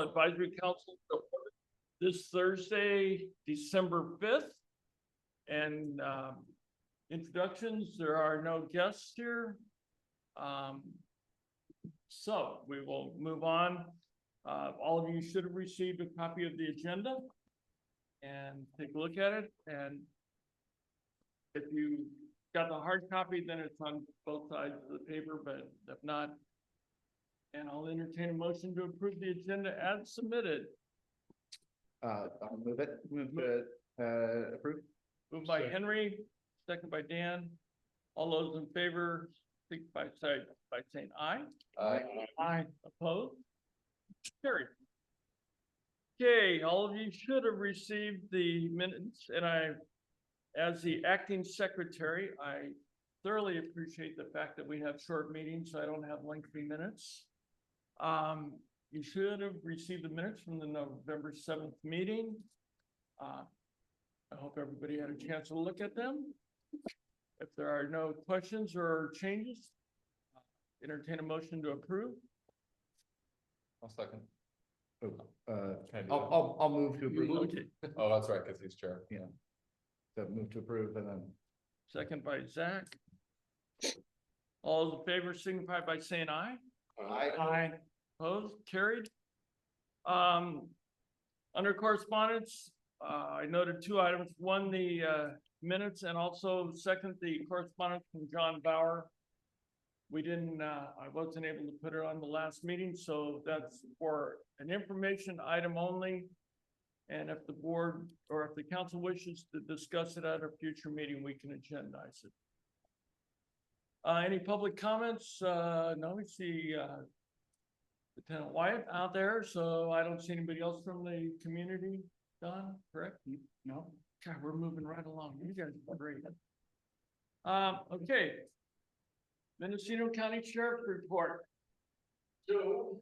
Advisory Council this Thursday, December 5th. And introductions, there are no guests here. So we will move on. All of you should have received a copy of the agenda and take a look at it. And if you got the hard copy, then it's on both sides of the paper, but if not, and I'll entertain a motion to approve the agenda as submitted. I'll move it. Move to approve. Moved by Henry, second by Dan. All those in favor, signify by saying aye. Aye. Aye. Opposed? Carried. Okay, all of you should have received the minutes, and as the acting secretary, I thoroughly appreciate the fact that we have short meetings, so I don't have lengthy minutes. You should have received the minutes from the November 7th meeting. I hope everybody had a chance to look at them. If there are no questions or changes, entertain a motion to approve. I'll second. I'll move to approve. Okay. Oh, that's right, because he's chair. Yeah. So move to approve and then. Second by Zach. All those in favor signify by saying aye. Aye. Opposed? Carried. Under correspondence, I noted two items. One, the minutes, and also second, the correspondence from John Bauer. We didn't, I wasn't able to put it on the last meeting, so that's for an information item only. And if the board or if the council wishes to discuss it at a future meeting, we can agendize it. Any public comments? No, we see Lieutenant Wyatt out there, so I don't see anybody else from the community. Don, correct? No? God, we're moving right along. You guys are great. Okay. Mendocino County Sheriff's Report. So,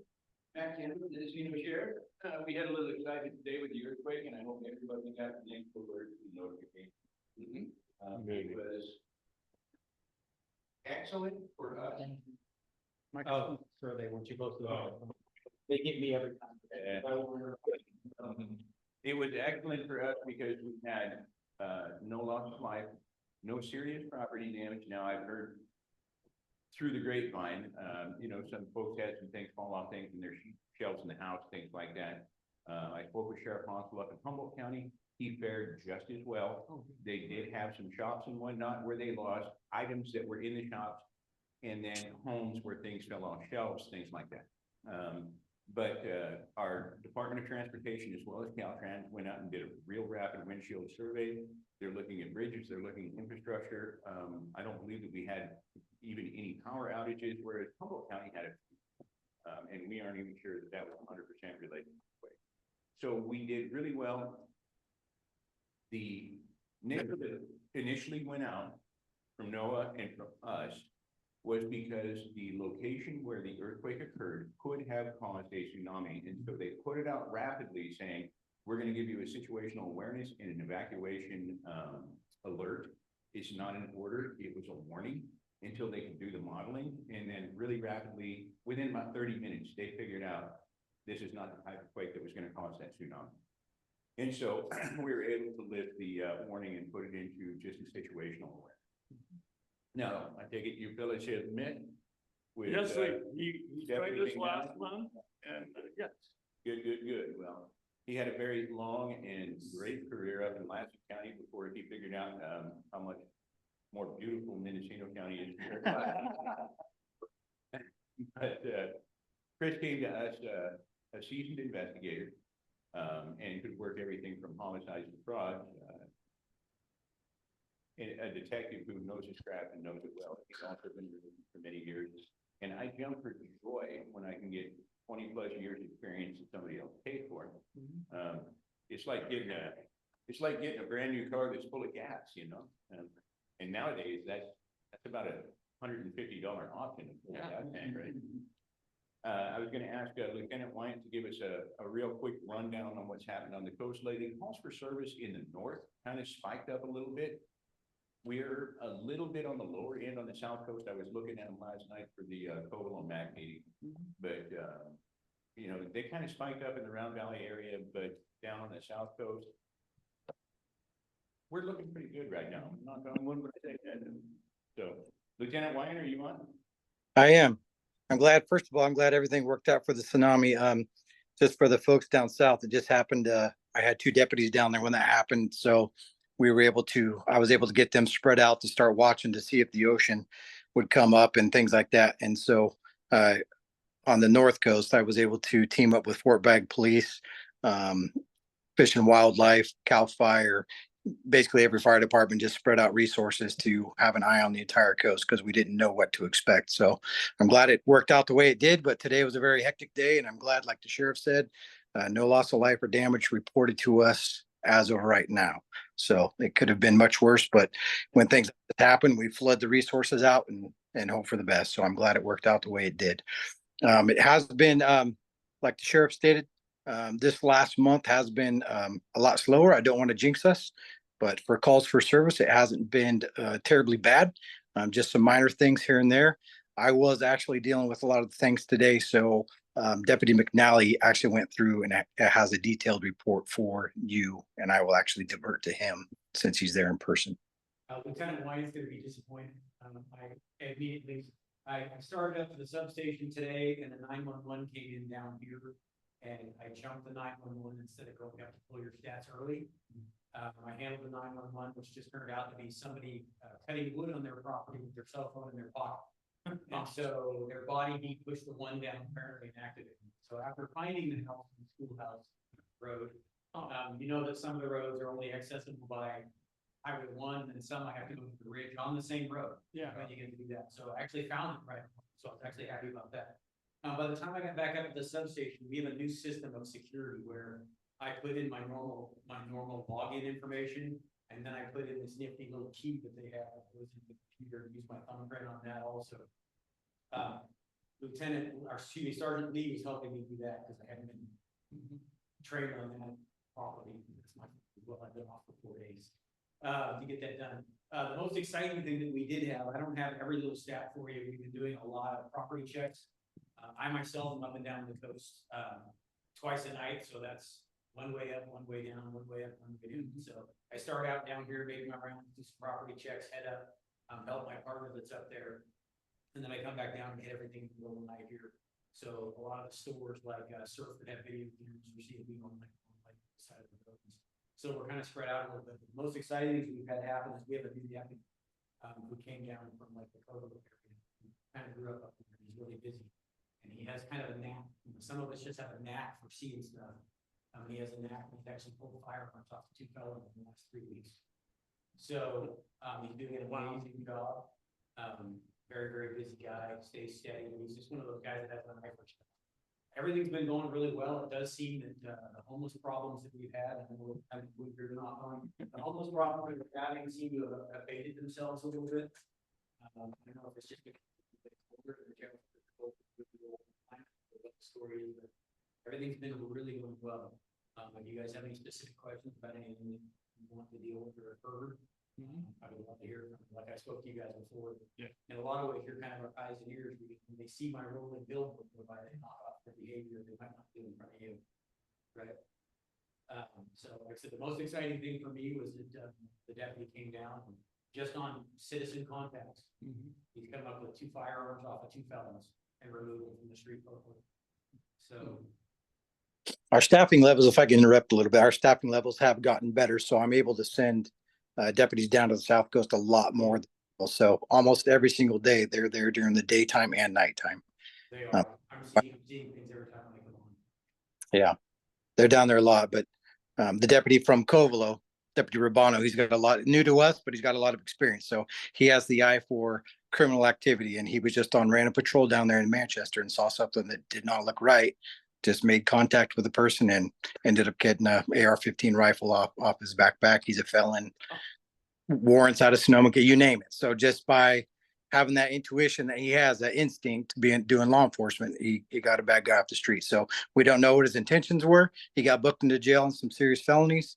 back in the Mendocino Sheriff, we had a little excitement today with the earthquake, and I hope everybody got the info alert and notification. It was excellent for us. Microphone survey, weren't you close to the They get me every time. It was excellent for us because we had no loss of life, no serious property damage. Now I've heard through the grapevine, you know, some folks had some things fall off things in their shelves in the house, things like that. I spoke with Sheriff Hansel up in Humboldt County. He fared just as well. They did have some shops and whatnot where they lost items that were in the shops, and then homes where things fell off shelves, things like that. But our Department of Transportation, as well as Caltrans, went out and did a real rapid windshield survey. They're looking at bridges, they're looking at infrastructure. I don't believe that we had even any power outages, whereas Humboldt County had it. And we aren't even sure that that was 100% related to the way. So we did really well. The neighbor that initially went out from NOAA and from us was because the location where the earthquake occurred could have caused a tsunami. And so they put it out rapidly saying, we're going to give you a situational awareness and an evacuation alert. It's not an order, it was a warning until they could do the modeling. And then really rapidly, within about 30 minutes, they figured out this is not the type of quake that was going to cause that tsunami. And so we were able to lift the warning and put it into just a situational awareness. Now, I take it you fellas have met with. Yes, he tried this last month, and yes. Good. Well, he had a very long and great career up in Lansing County before he figured out how much more beautiful Mendocino County is. But Chris came to us, a seasoned investigator, and could work everything from homicides to fraud. A detective who knows his craft and knows it well. He's also been doing it for many years. And I jump for joy when I can get 20+ years experience that somebody else paid for. It's like getting a brand new car that's full of gas, you know. And nowadays that's about a $150 option. Yeah. Right? I was going to ask Lieutenant Wyatt to give us a real quick rundown on what's happened on the coast lately. Calls for service in the north kind of spiked up a little bit. We're a little bit on the lower end on the south coast. I was looking at them last night for the GMAC meeting, but you know, they kind of spiked up in the Round Valley area, but down on the south coast, we're looking pretty good right now. Knock on wood, but I say that. So Lieutenant Weiner, are you on? I am. I'm glad, first of all, I'm glad everything worked out for the tsunami. Just for the folks down south, it just happened, I had 2 deputies down there when that happened, so I was able to get them spread out to start watching to see if the ocean would come up and things like that. And so, on the North Coast, I was able to team up with Fort Bragg Police, um, Fish and Wildlife, CAL FIRE, basically every fire department just spread out resources to have an eye on the entire coast because we didn't know what to expect. So I'm glad it worked out the way it did, but today was a very hectic day, and I'm glad, like the sheriff said, no loss of life or damage reported to us as of right now. So it could have been much worse, but when things happen, we flood the resources out and hope for the best. So I'm glad it worked out the way it did. It has been, like the sheriff stated, this last month has been a lot slower. I don't want to jinx us, but for calls for service, it hasn't been terribly bad. Just some minor things here and there. I was actually dealing with a lot of things today, so Deputy McNally actually went through and has a detailed report for you, and I will actually divert to him since he's there in person. Lieutenant White is gonna be disappointed. I started up to the substation today and the 911 came in down here. And I jumped the 911 instead of going up to pull your stats early. I handled the 911, which just turned out to be somebody cutting wood on their property with their cell phone in their pocket. And so their body heat pushed the one down, apparently inactivated. So after finding the house in the schoolhouse road, you know that some of the roads are only accessible by Highway 1 and some I have to go to the ridge on the same road. Yeah. When you get to do that. So I actually found it right. So I was actually happy about that. By the time I got back up at the substation, we have a new system of security where I put in my normal login information, and then I put in this nifty little key that they have that goes into the computer and use my thumbprint on that also. Sergeant Lee was helping me do that because I hadn't been trained on that properly. I've been off for 4 days to get that done. The most exciting thing that we did have, I don't have every little stat for you. We've been doing a lot of property checks. I myself am up and down the coast twice a night, so that's one way up, one way down, one way up, one way down. So I start out down here, making my rounds, do some property checks, head up, help my partner that's up there, and then I come back down and hit everything in the middle of the night here. So a lot of the stores like Surf that have video cameras, we see it being on the side of the buildings. So we're kind of spread out a little bit. The most exciting things we've had happen is we have a new deputy who came down from like the Provo area, who kind of grew up there. He's really busy. And he has kind of a knack. Some of us just have a knack for seeing stuff. He has a knack. He's actually pulled firearms off of 2 felons in the last 3 weeks. So he's doing an amazing job. Very, very busy guy. Stays steady. He's just one of those guys that has an eye for stuff. Everything's been going really well. It does seem that the homeless problems that we've had, and we've driven off on, the homeless problems that we're having seem to have abated themselves a little bit. I don't know if it's just because older what the story is, but everything's been really going well. If you guys have any specific questions about anything you want to deal with or heard, I would love to hear from you. Like I spoke to you guys before. Yeah. In a lot of ways, you're kind of our eyes and ears. When they see my rolling billboard, whereby they knock off their behavior they might not do in front of you. Right. So like I said, the most exciting thing for me was that the deputy came down and just on citizen contacts. He's come up with 2 firearms off of 2 felons and removed them from the street locally. So Our staffing levels, if I can interrupt a little bit, our staffing levels have gotten better. So I'm able to send deputies down to the South Coast a lot more. So almost every single day, they're there during the daytime and nighttime. they are. I'm seeing things every time I come on. Yeah, they're down there a lot. But the deputy from Covelo, Deputy Rubano, he's got a lot new to us, but he's got a lot of experience. So he has the eye for criminal activity, and he was just on random patrol down there in Manchester and saw something that did not look right. Just made contact with the person and ended up getting a AR-15 rifle off his backpack. He's a felon, warrants out of Sonoma, you name it. So just by having that intuition that he has, that instinct, doing law enforcement, he got a bad guy off the street. So we don't know what his intentions were. He got booked into jail on some serious felonies.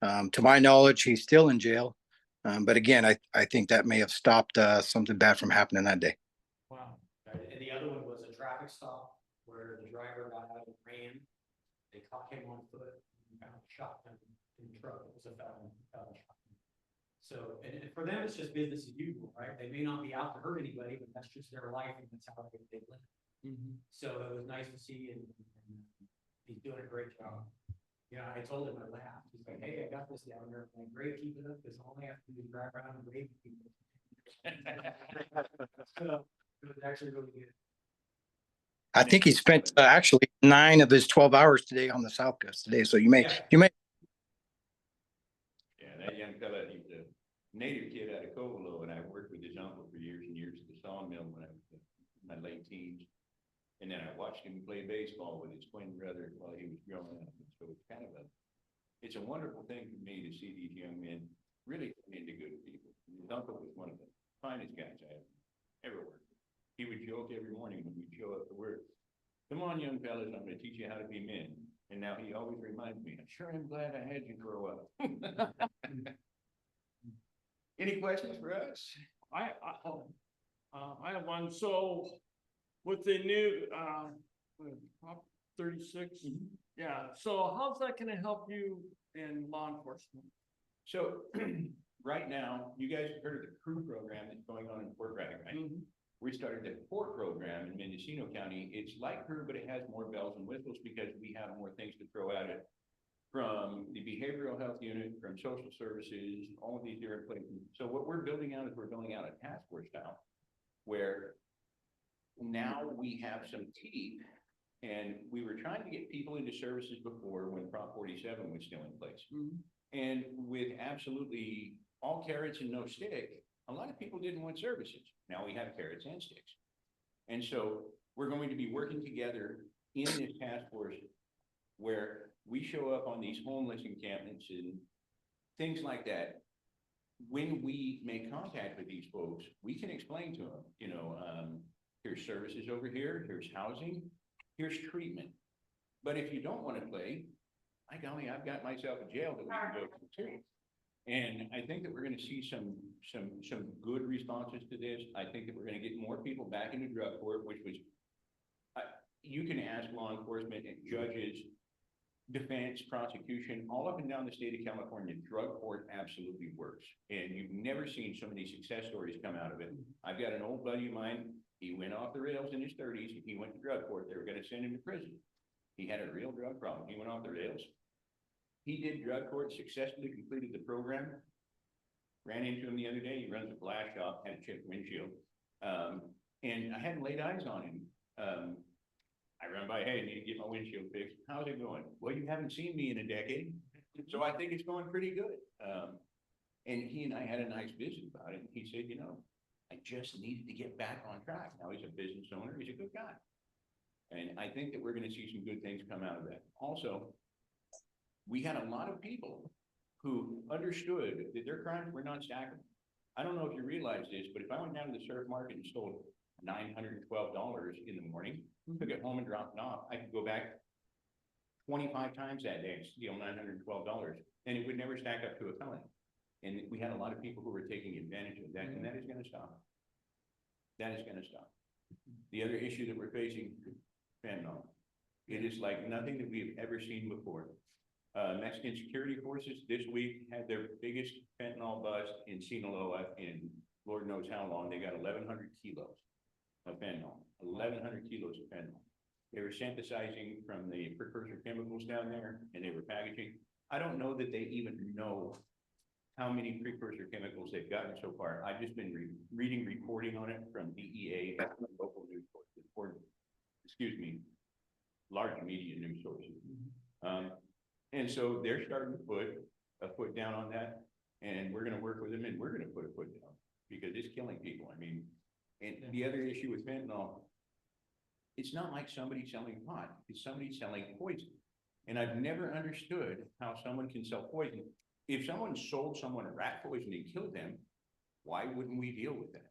To my knowledge, he's still in jail. But again, I think that may have stopped something bad from happening that day. Wow. And the other one was a traffic stop where the driver got out and caught him on foot, and found a shotgun in the truck. It was a felon shotgun. So, and for them, it's just business as usual, right? They may not be out to hurt anybody, but that's just their life and that's how they live. So it was nice to see and he's doing a great job. Yeah, I told him, I laughed. He's like, hey, I got this down there. I'm like, great, keep it up, because all I have to do is drive around and wave at people. So it was actually really good. I think he spent actually 9 of his 12 hours today on the South Coast today. So you may, Yeah. Yeah, that young fella, he was a native kid out of Covelo, and I worked with his uncle for years and years at the sawmill when I was in my late teens. And then I watched him play baseball with his twin brother while he was growing up. And so it's kind of it's a wonderful thing for me to see these young men really turn into good people. His uncle was one of the finest guys I ever worked with. He would joke every morning when we'd show up to work. Come on, young fellas, I'm gonna teach you how to be men. And now he always reminds me, I'm sure I'm glad I had you grow up. Any questions for us? I have one. So with the new, Prop 36, yeah. So how's that gonna help you in law enforcement? So right now, you guys have heard of the crew program that's going on in Fort Bragg, right? We started the CORE program in Mendocino County. It's like crew, but it has more bells and whistles because we have more things to throw at it. From the behavioral health unit, from social services, all of these different places. So what we're building out is we're building out a task force now where now we have some teeth, and we were trying to get people into services before when Prop 47 was still in place. And with absolutely all carrots and no stick, a lot of people didn't want services. Now we have carrots and sticks. And so we're going to be working together in this task force where we show up on these homeless encampments and things like that. When we make contact with these folks, we can explain to them, you know, here's services over here, here's housing, here's treatment. But if you don't want to play, by golly, I've got myself a jail that we can go to too. And I think that we're gonna see some good responses to this. I think that we're gonna get more people back into drug court, which was, you can ask law enforcement and judges, defense, prosecution, all up and down the state of California, drug court absolutely works. And you've never seen so many success stories come out of it. I've got an old buddy of mine, he went off the rails in his 30s, and he went to drug court. They were gonna send him to prison. He had a real drug problem. He went off the rails. He did drug court, successfully completed the program. Ran into him the other day. He runs a glass shop, had a chipped windshield. And I hadn't laid eyes on him. I run by, hey, I need to get my windshield fixed. How's it going? Well, you haven't seen me in a decade. So I think it's going pretty good. And he and I had a nice visit about it. And he said, you know, I just needed to get back on track. Now he's a business owner. He's a good guy. And I think that we're going to see some good things come out of that. Also, we had a lot of people who understood that their crimes were not stackable. I don't know if you realize this, but if I went down to the surf market and stole $912 in the morning, took it home and dropped it off, I could go back 25 times that day and steal $912, and it would never stack up to a felony. And we had a lot of people who were taking advantage of that, and that is going to stop. That is going to stop. The other issue that we're facing, fentanyl. It is like nothing that we have ever seen before. Mexican security forces this week had their biggest fentanyl bust in Sinaloa in Lord knows how long. They got 1,100 kilos of fentanyl, 1,100 kilos of fentanyl. They were synthesizing from the precursor chemicals down there, and they were packaging. I don't know that they even know how many precursor chemicals they've gotten so far. I've just been reading reporting on it from DEA, local news sources, large media news sources. And so they're starting to put a foot down on that, and we're gonna work with them, and we're gonna put a foot down, because it's killing people. I mean, and the other issue with fentanyl, it's not like somebody selling pot, it's somebody selling poison. And I've never understood how someone can sell poison. If someone sold someone a rat poison and killed them, why wouldn't we deal with that?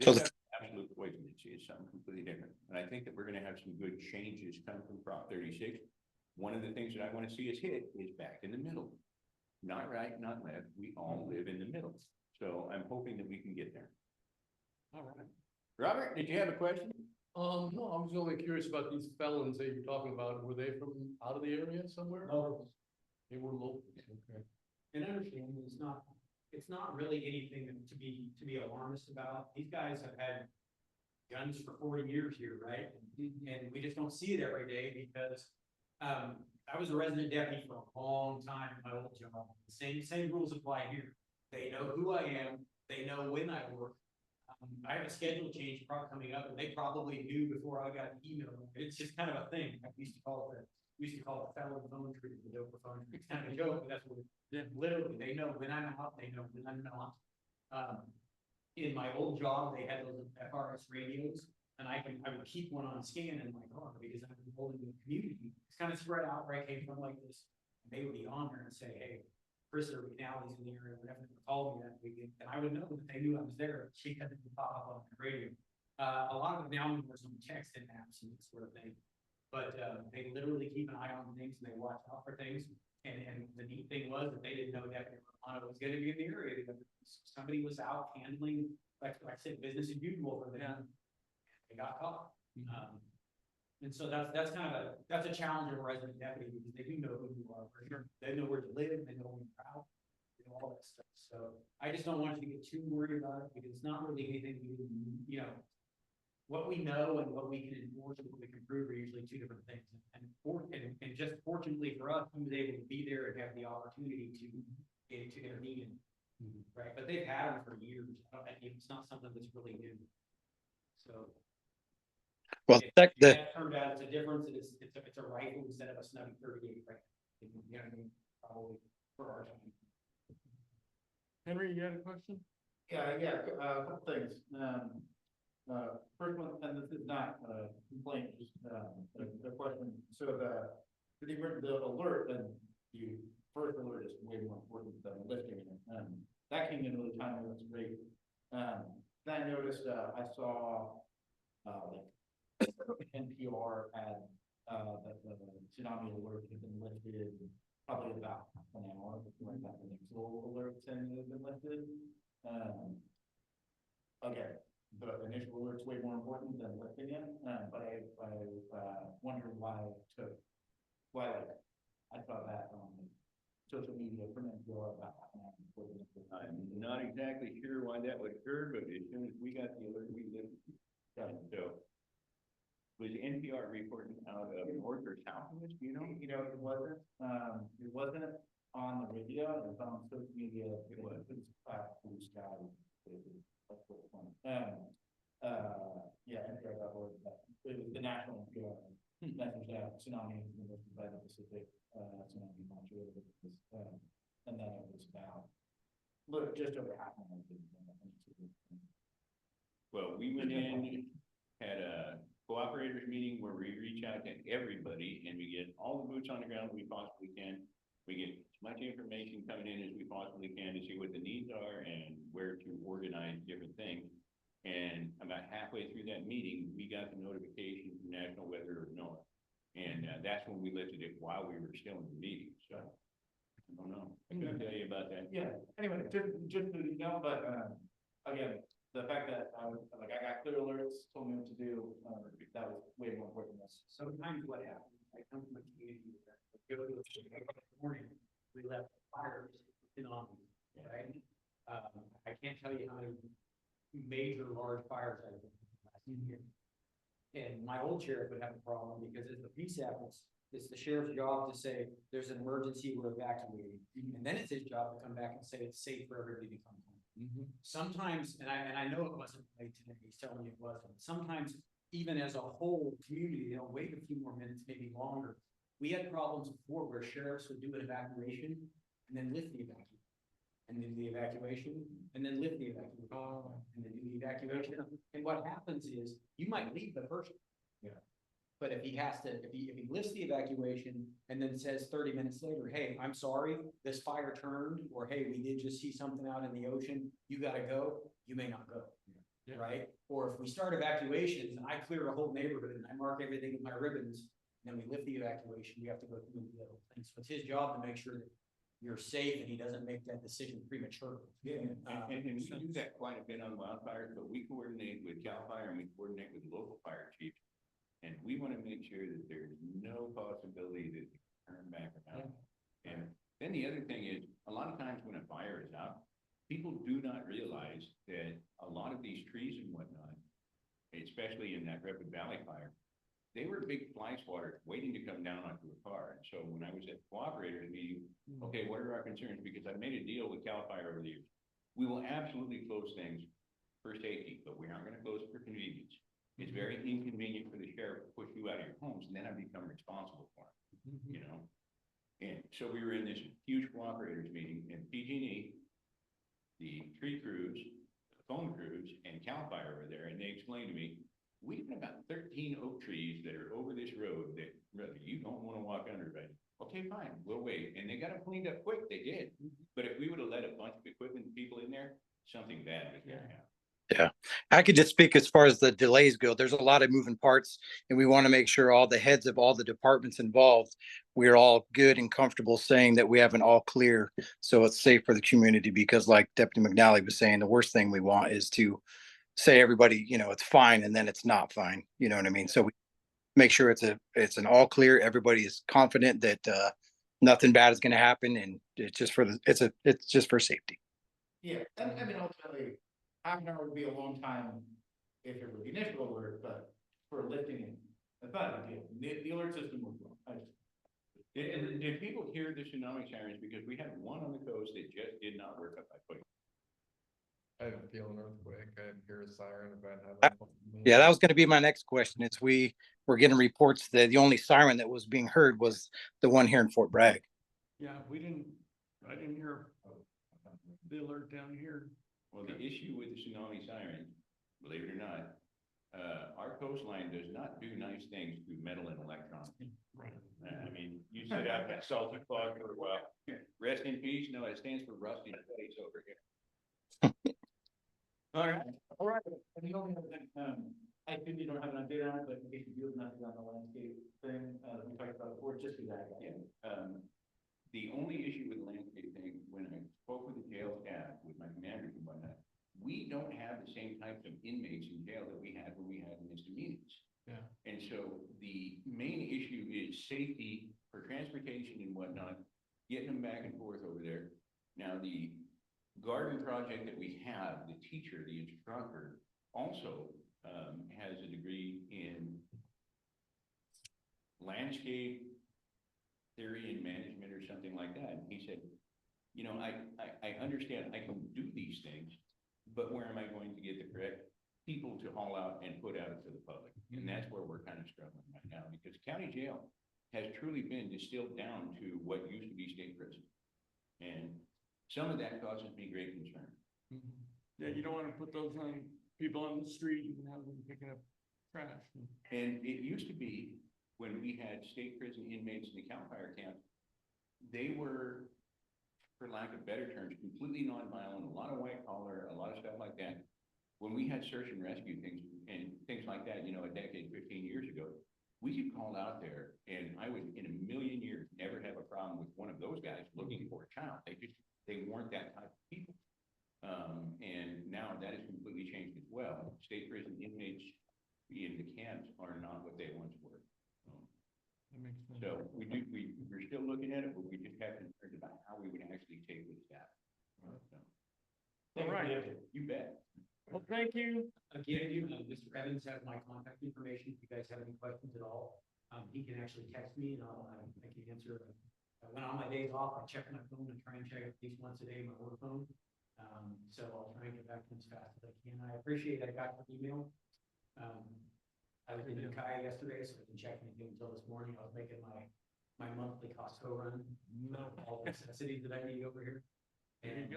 So This is absolute poison, it's something completely different. And I think that we're gonna have some good changes come from Prop 36. One of the things that I want to see us hit is back in the middle. Not right, not left. We all live in the middle. So I'm hoping that we can get there. All right. Robert, did you have a question? No, I was only curious about these felons that you're talking about. Were they from out of the area somewhere? Locals. They were locals, okay. And understand, it's not really anything to be alarmist about. These guys have had guns for 40 years here, right? And we just don't see it every day because, I was a resident deputy for a long time in my old job. Same rules apply here. They know who I am, they know when I work. I have a schedule change coming up, and they probably knew before I got an email. It's just kind of a thing. We used to call it felon phone tree, the Dover phone tree. It's kind of a joke, but that's what literally, they know when I'm out, they know when I'm not. In my old job, they had those FRS radios, and I would keep one on scan in my car because I'm holding the community. It's kind of spread out where I came from like this. And they would be on there and say, hey, Chris or Nally's in the area, whatever, they called me that weekend, and I would know that they knew I was there. She had to pop up on the radio. A lot of it now was on text and apps and that sort of thing. But they literally keep an eye on things and they watch out for things. And the neat thing was that they didn't know that Romano was going to be in the area because somebody was out handling, like I said, business as usual for them. They got caught. And so that's kind of that's a challenge of a resident deputy because they do know who you are for sure. They know where to live, they know when you're out, you know, all that stuff. So I just don't want you to get too worried about it because it's not really anything you know, what we know and what we can enforce and what we can prove are usually two different things. And just fortunately for us, he was able to be there and have the opportunity to intervene. Right, but they've had them for years. It's not something that's really new. So. Well, That turned out it's a difference. It's a rifle instead of a snubby 38, right? You know what I mean? Probably for our time. Henry, you had a question? Yeah, a couple things. First one, and this is not a complaint, just a question. So the alert, and you first alert is way more important than lifting it. That came in really timely. That's great. Then I noticed I saw like NPR had that the tsunami alert had been lifted probably about half an hour before that the next little alert saying it had been lifted. Okay, the initial alert's way more important than lifting it, but I wondered why I saw that on social media from NPR about half an hour before the next. I'm not exactly sure why that would occur, but as soon as we got the alert, we did. So was NPR reporting out of north or south of us, do you know? It wasn't on the radio, it was on social media, it was blue sky. That's what it's on. Yeah, NPR.org, it was the national NPR, message that tsunami has been lifted by the Pacific, tsunami module, and then it was about, look, just over half an hour. Well, we went in, had a cooperators meeting where we reach out to everybody and we get all the boots on the ground we possibly can. We get as much information coming in as we possibly can to see what the needs are and where to organize different things. And about halfway through that meeting, we got the notification from National Weather North. And that's when we lifted it while we were still in the meeting. So I don't know. I couldn't tell you about that. Yeah, anyway, just so you know, but again, the fact that I got clear alerts, told me what to do, that was way more important than this. Sometimes what happens, I come from a community that go to the morning, we left fires in on, right? I can't tell you how many major large fires I've been in last year. And my old sheriff would have a problem because as the peace happens, it's the sheriff's job to say, there's an emergency, we're evacuating. And then it's his job to come back and say it's safe for everybody to come home. Sometimes, and I know it wasn't late today, he's telling me it wasn't. Sometimes, even as a whole community, they'll wait a few more minutes, maybe longer. We had problems before where sheriffs would do an evacuation and then lift the evacuation. And then the evacuation, and then lift the evacuation, and then do the evacuation. And what happens is, you might leave the first. Yeah. But if he has to, if he lifts the evacuation and then says 30 minutes later, hey, I'm sorry, this fire turned, or hey, we did just see something out in the ocean, you gotta go, you may not go. Yeah. Right? Or if we start evacuations and I clear a whole neighborhood and I mark everything with my ribbons, and then we lift the evacuation, we have to go through and do that whole thing. So it's his job to make sure that you're safe and he doesn't make that decision prematurely. Yeah, and we do that quite a bit on wildfires, but we coordinate with CAL FIRE and we coordinate with local fire chiefs. And we want to make sure that there's no possibility that they turn back around. And then the other thing is, a lot of times when a fire is out, people do not realize that a lot of these trees and whatnot, especially in that Rapid Valley fire, they were big fly swatters waiting to come down onto a car. And so when I was at the cooperators meeting, okay, what are our concerns? Because I made a deal with CAL FIRE over the years. We will absolutely close things for safety, but we aren't going to close it for convenience. It's very inconvenient for the sheriff to push you out of your homes, and then I become responsible for it, you know? And so we were in this huge cooperators meeting, and PG&E, the tree crews, the phone crews, and CAL FIRE were there, and they explained to me, we've got about 13 oak trees that are over this road that really you don't want to walk under, right? Okay, fine, we'll wait. And they got it cleaned up quick, they did. But if we would have let a bunch of equipment people in there, something bad was gonna happen. Yeah, I could just speak as far as the delays go. There's a lot of moving parts, and we want to make sure all the heads of all the departments involved, we're all good and comfortable saying that we have an all clear, so it's safe for the community. Because like Deputy McNally was saying, the worst thing we want is to say everybody, it's fine, and then it's not fine. You know what I mean? So we make sure it's an all clear. Everybody is confident that nothing bad is going to happen, and it's just for it's just for safety. Yeah, and I mean, ultimately, half an hour would be a long time if it were the initial alert, but for lifting it, it's not a big deal. The alert system was wrong. And did people hear the tsunami sirens? Because we had one on the coast that just did not work up by quick. I didn't feel an earthquake. I didn't hear a siren if I had. Yeah, that was going to be my next question. Is we were getting reports that the only siren that was being heard was the one here in Fort Bragg. Yeah, I didn't hear the alert down here. Well, the issue with the tsunami sirens, believe it or not, our coastline does not do nice things to metal and electronics. Right. I mean, you sit out that salty fog for a while. Rest in peace. No, it stands for rusty face over here. All right, and the only other thing, I think you don't have an update on it, but in case you do have nothing on the landscape thing, we talked about before, just do that again. The only issue with the landscape thing, when I spoke with the jail staff, with my commanders and whatnot, we don't have the same types of inmates in jail that we had when we had misdemeanors. Yeah. And so the main issue is safety for transportation and whatnot, getting them back and forth over there. Now, the garden project that we have, the teacher, the instructor, also has a degree in landscape theory and management or something like that. And he said, I understand I can do these things, but where am I going to get the correct people to haul out and put out to the public? And that's where we're kind of struggling right now, because county jail has truly been distilled down to what used to be state prison. And some of that causes me great concern. Yeah, you don't want to put those on people on the street and have them picking up trash. And it used to be, when we had state prison inmates in the CAL FIRE camp, they were, for lack of better terms, completely nonviolent, a lot of white collar, a lot of stuff like that. When we had search and rescue things and things like that, a decade, 15 years ago, we could call out there, and I would, in a million years, never have a problem with one of those guys looking for a child. They weren't that type of people. And now that has completely changed as well. State prison inmates in the camps are not what they once were. That makes sense. So we're still looking at it, but we just have concerns about how we would actually take this step. All right. You bet. Well, thank you. Again, Mr. Evans has my contact information. If you guys have any questions at all, he can actually text me and I can answer. When on my days off, I check my phone and try and check at least once a day my work phone. So I'll try and get back to him as fast as I can. I appreciate I got your email. I was in Ukiah yesterday, so I didn't check anything until this morning. I was making my monthly Costco run, all the necessities that I need over here. And,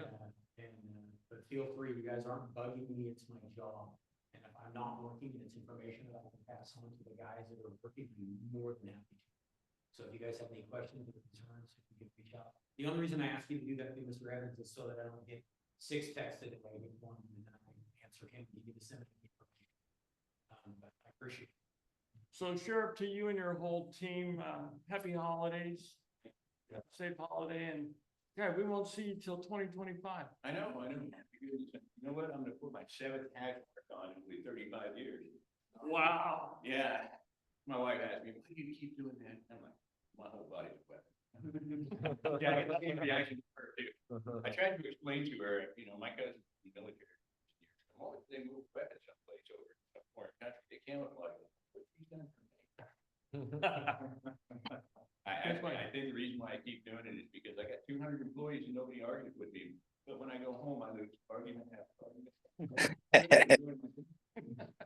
but feel free, you guys aren't bugging me, it's my job. And if I'm not working and it's information that I can pass on to the guys that are working, I'm more than happy to. So if you guys have any questions or concerns, you can reach out. The only reason I ask you to do that, Mr. Evans, is so that I don't get 6 texts a day, I get one, and then I can answer him, give you the same information. But I appreciate it. So Sheriff, to you and your whole team, happy holidays. Safe holiday, and Yeah, we won't see you till 2025. I know. Because, you know what? I'm gonna put my 7th hash mark on in 35 years. Wow. Yeah. My wife asked me, why do you keep doing that? I'm like, my whole body's a weapon. Yeah, I get the same reaction from her too. I tried to explain to her, you know, my cousin's in the military. Oh, they move weapons someplace over in some foreign country, they camouflage them. What she's done for me. I think the reason why I keep doing it is because I got 200 employees and nobody argues with me. But when I go home, I lose argument after argument.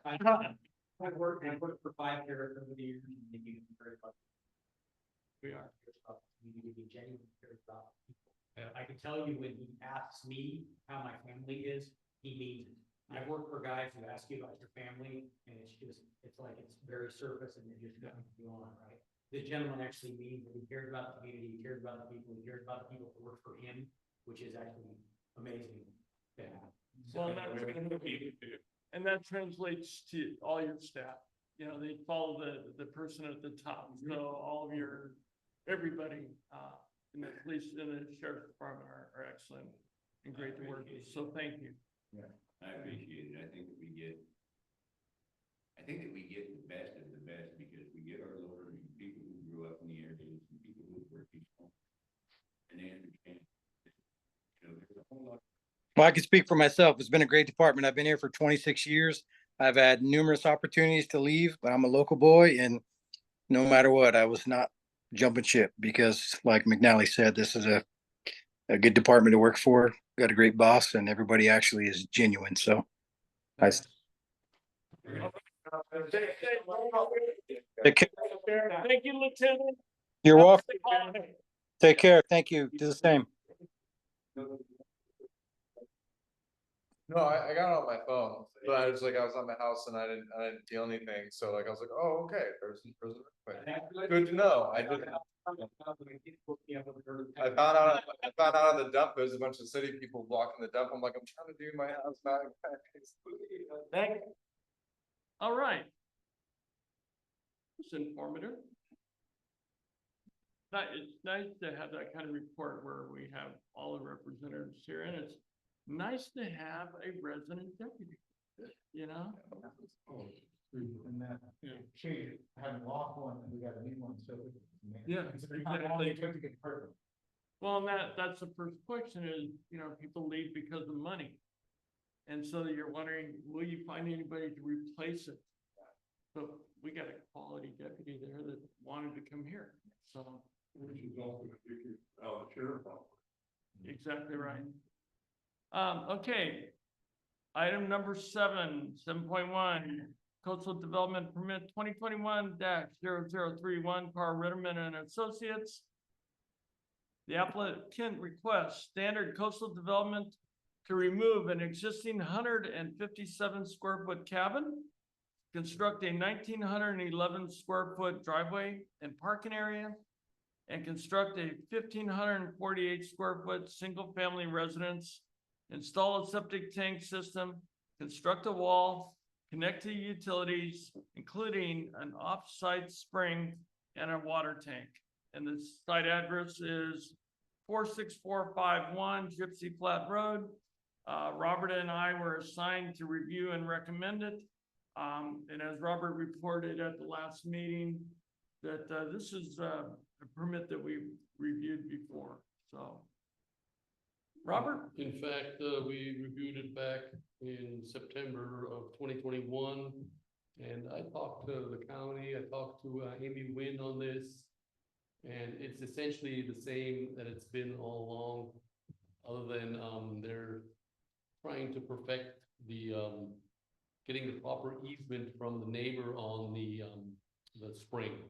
I've worked for 5 years over the years, and you can very much. We are. You need to be genuine about people. I can tell you when he asks me how my family is, he means it. I've worked for guys who ask you about your family, and it's like it's very surface and they just got to go on, right? The gentleman actually means that he cares about the community, he cares about the people, he cares about the people who work for him, which is actually amazing. Yeah. Well, and that translates to all your staff. You know, they follow the person at the top. So all of everybody, in the police and the sheriff's department are excellent and great to work with. So thank you. I appreciate it. I think that we get the best of the best because we get our loaders and people who grew up in the area and people who work these homes. And they understand. You know, there's a whole lot. Well, I can speak for myself. It's been a great department. I've been here for 26 years. I've had numerous opportunities to leave, but I'm a local boy, and no matter what, I was not jumping ship because, like McNally said, this is a good department to work for. Got a great boss, and everybody actually is genuine. So, I take care. Thank you, Lieutenant. You're welcome. Take care. Thank you. Do the same. No, I got it on my phone, but I was at my house and I didn't feel anything, so like, I was like, oh, okay, there's an earthquake. Good to know, I didn't. I found out on the dump, there's a bunch of city people blocking the dump, I'm like, I'm trying to do my house back. Thank you. All right. It's informative. It's nice to have that kind of report where we have all the representatives here, and it's nice to have a resident deputy, you know? And that, change, having lost one, we got a new one, so. Yeah, Exactly. Well, and that's the first question is, you know, people leave because of money. And so you're wondering, will you find anybody to replace it? So we got a quality deputy there that wanted to come here, so. Which is also the sheriff. Exactly right. Okay. Item number 7.1, coastal development permit 2021-0031, Carl Ritterman and Associates. The applicant requests standard coastal development to remove an existing 157 square foot cabin, construct a 1,911 square foot driveway and parking area, and construct a 1,548 square foot single family residence, install a septic tank system, construct a wall, connect to utilities, including an off-site spring and a water tank. And the site address is 46451 Gypsy Flat Road. Robert and I were assigned to review and recommend it. And as Robert reported at the last meeting, that this is a permit that we reviewed before, so. Robert? In fact, we reviewed it back in September of 2021. And I talked to the county, I talked to Amy Wynn on this. And it's essentially the same that it's been all along, other than they're trying to perfect the getting the proper easement from the neighbor on the spring.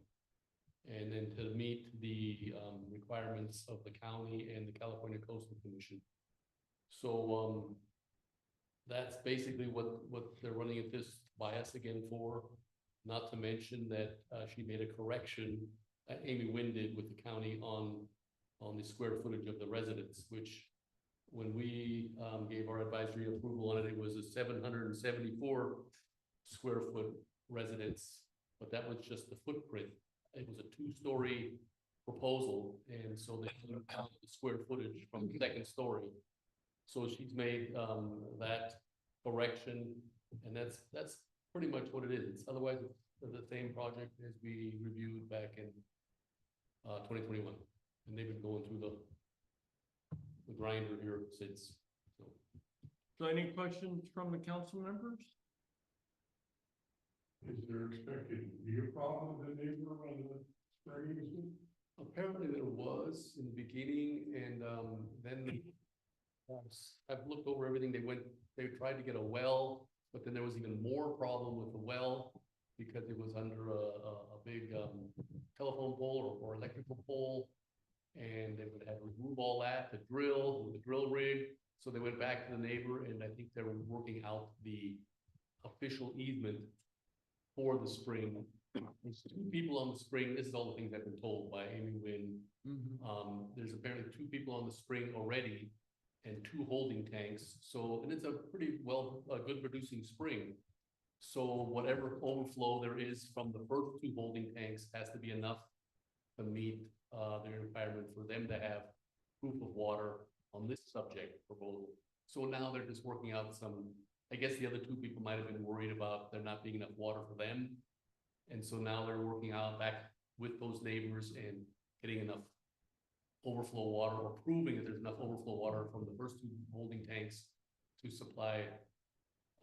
And then to meet the requirements of the county and the California Coastal Commission. So that's basically what they're running at this by us again for. Not to mention that she made a correction, Amy Wynn did with the county on the square footage of the residence, which when we gave our advisory approval on it, it was a 774 square foot residence, but that was just the footprint. It was a 2-story proposal, and so they can count the square footage from the second story. So she's made, that correction, and that's pretty much what it is. It's otherwise it's the same project as we reviewed back in 2021, and they've been going through the grinder here since, so. So any questions from the council members? Is there expected to be a problem with the neighbor on the springs? Apparently there was in the beginning, and then I've looked over everything. They tried to get a well, but then there was even more problem with the well because it was under a big telephone pole or electrical pole. And they would have to remove all that, the drill rig. So they went back to the neighbor, and I think they were working out the official easement for the spring. There's 2 people on the spring. This is all the things I've been told by Amy Wynn. There's apparently 2 people on the spring already and 2 holding tanks. So, and it's a pretty good producing spring. So whatever overflow there is from the first 2 holding tanks has to be enough to meet the requirement for them to have proof of water on this subject proposal. So now they're just working out some, I guess the other 2 people might have been worried about there not being enough water for them. And so now they're working out back with those neighbors and getting enough overflow water, or proving that there's enough overflow water from the first 2 holding tanks to supply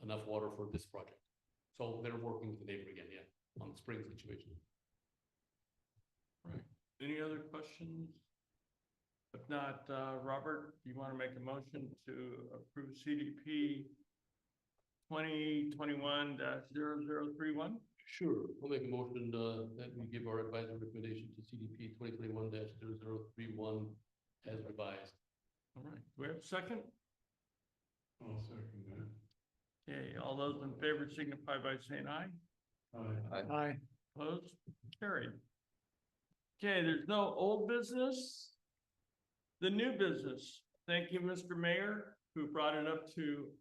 enough water for this project. So they're working with the neighbor again, yeah, on the spring situation. Right. Any other questions? If not, Robert, do you want to make a motion to approve CDP 2021-0031? Sure, we'll make a motion that we give our advisory recommendation to CDP 2021-0031 as revised. All right, do we have a second? I'll second that. Okay, all those in favor signify by saying aye. Aye. Opposed? Carried. Okay, there's no old business. The new business. Thank you, Mr. Mayor, who brought it up to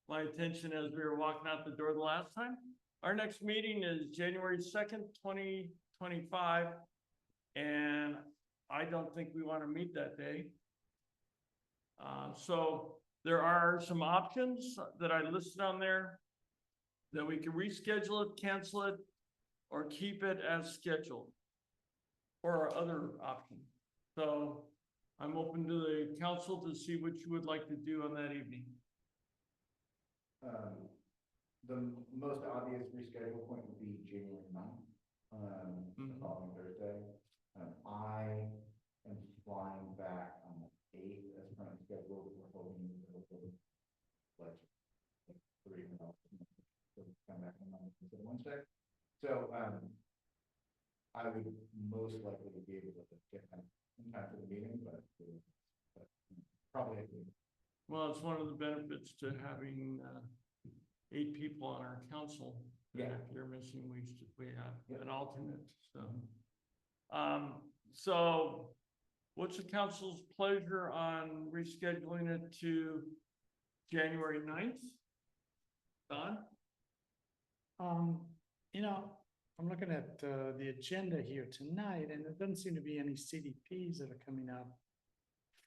my attention as we were walking out the door the last time. Our next meeting is January 2nd, 2025. And I don't think we want to meet that day. So there are some options that I listed on there that we can reschedule it, cancel it, or keep it as scheduled, or our other option. So I'm open to the council to see what you would like to do on that evening. The most obvious reschedule point would be January 9th, the following Thursday. I am flying back on the 8th as currently scheduled. We're hoping like 3 minutes to come back on Wednesday. So I would most likely be able to get in time for the meeting, but probably. Well, it's one of the benefits to having 8 people on our council. Yeah. If you're missing, we have an alternate, so. So what's the council's pleasure on rescheduling it to January 9th? Don? You know, I'm looking at the agenda here tonight, and there doesn't seem to be any CDPs that are coming up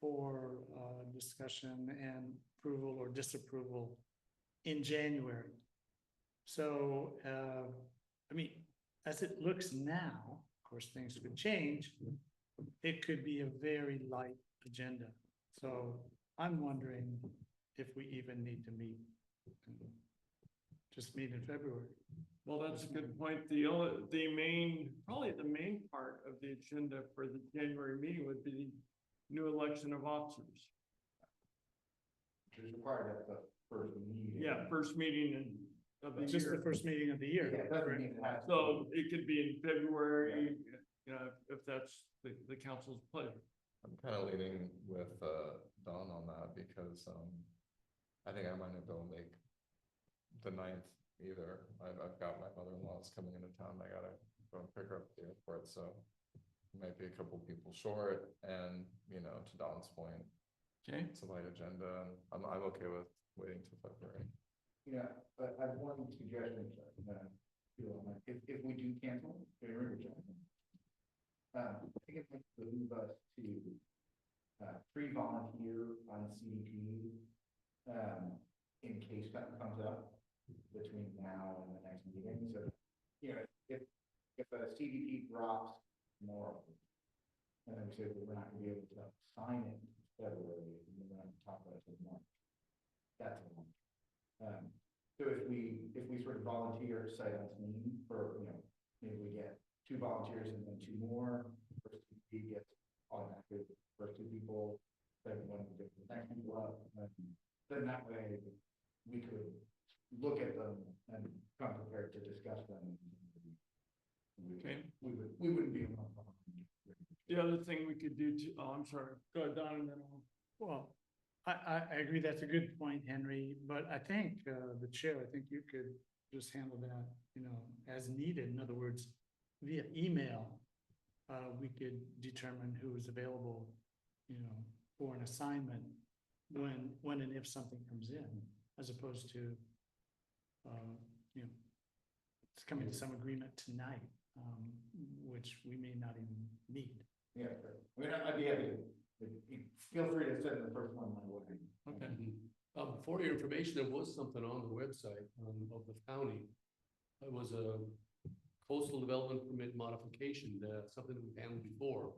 for discussion and approval or disapproval in January. So, I mean, as it looks now, of course, things could change. It could be a very light agenda. So I'm wondering if we even need to meet. Just meet in February. Well, that's a good point. Probably the main part of the agenda for the January meeting would be the new election of officers. Which is required at the first meeting. Yeah, first meeting of the It's just the year. first meeting of the year. Yeah, it doesn't mean it has to So it could be in February, you know, if that's the council's pleasure. I'm kind of leaning with Don on that because I think I might not be able to make the 9th either. I've got my mother-in-law's coming into town. I gotta go and pick her up at the airport, so it might be a couple people short. And you know, to Don's point, Okay. it's a light agenda, and I'm okay with waiting till February. Yeah, but I have one suggestion, if we do cancel, I think it might behoove us to, pre-volunteer on CDP, in case something comes up between now and the next meeting, so, you know, if a CDP drops tomorrow, and then we say that we're not gonna be able to sign it in February, and we're gonna talk about it in March. That's a one. So if we sort of volunteer sight unseen for, you know, maybe we get 2 volunteers and then 2 more, first CDP gets automatically the first 2 people, second one gets the next people up, and then that way we could look at them and come prepared to discuss them. Okay. We wouldn't be alone. The other thing we could do too, oh, I'm sorry, go ahead, Don, and then I'll. Well, I agree, that's a good point, Henry, but I think, the chair, I think you could just handle that, you know, as needed. In other words, via email, we could determine who is available, you know, for an assignment when and if something comes in, as opposed to, you know, it's coming to some agreement tonight, which we may not even need. Yeah, sure. I mean, I'd be happy to, feel free to send the first one my way. Okay. For your information, there was something on the website of the county. It was a coastal development permit modification, something that we've handled before.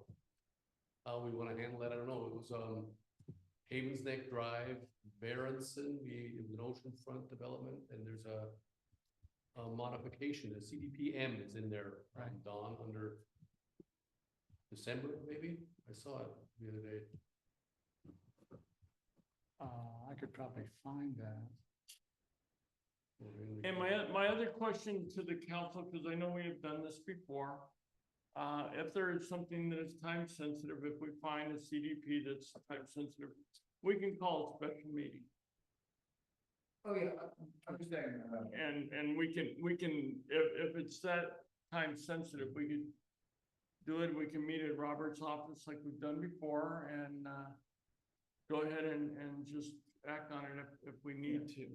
How we want to handle that, I don't know. It was Havens Neck Drive, Berenson, it was an oceanfront development, and there's a modification, a CDPM is in there, Don, under December, maybe? I saw it the other day. I could probably find that. And my other question to the council, because I know we have done this before. If there is something that is time sensitive, if we find a CDP that's time sensitive, we can call a special meeting. Oh, yeah, I'm just saying, And we can, if it's that time sensitive, we could do it, we can meet at Robert's office like we've done before and, go ahead and just act on it if we need to.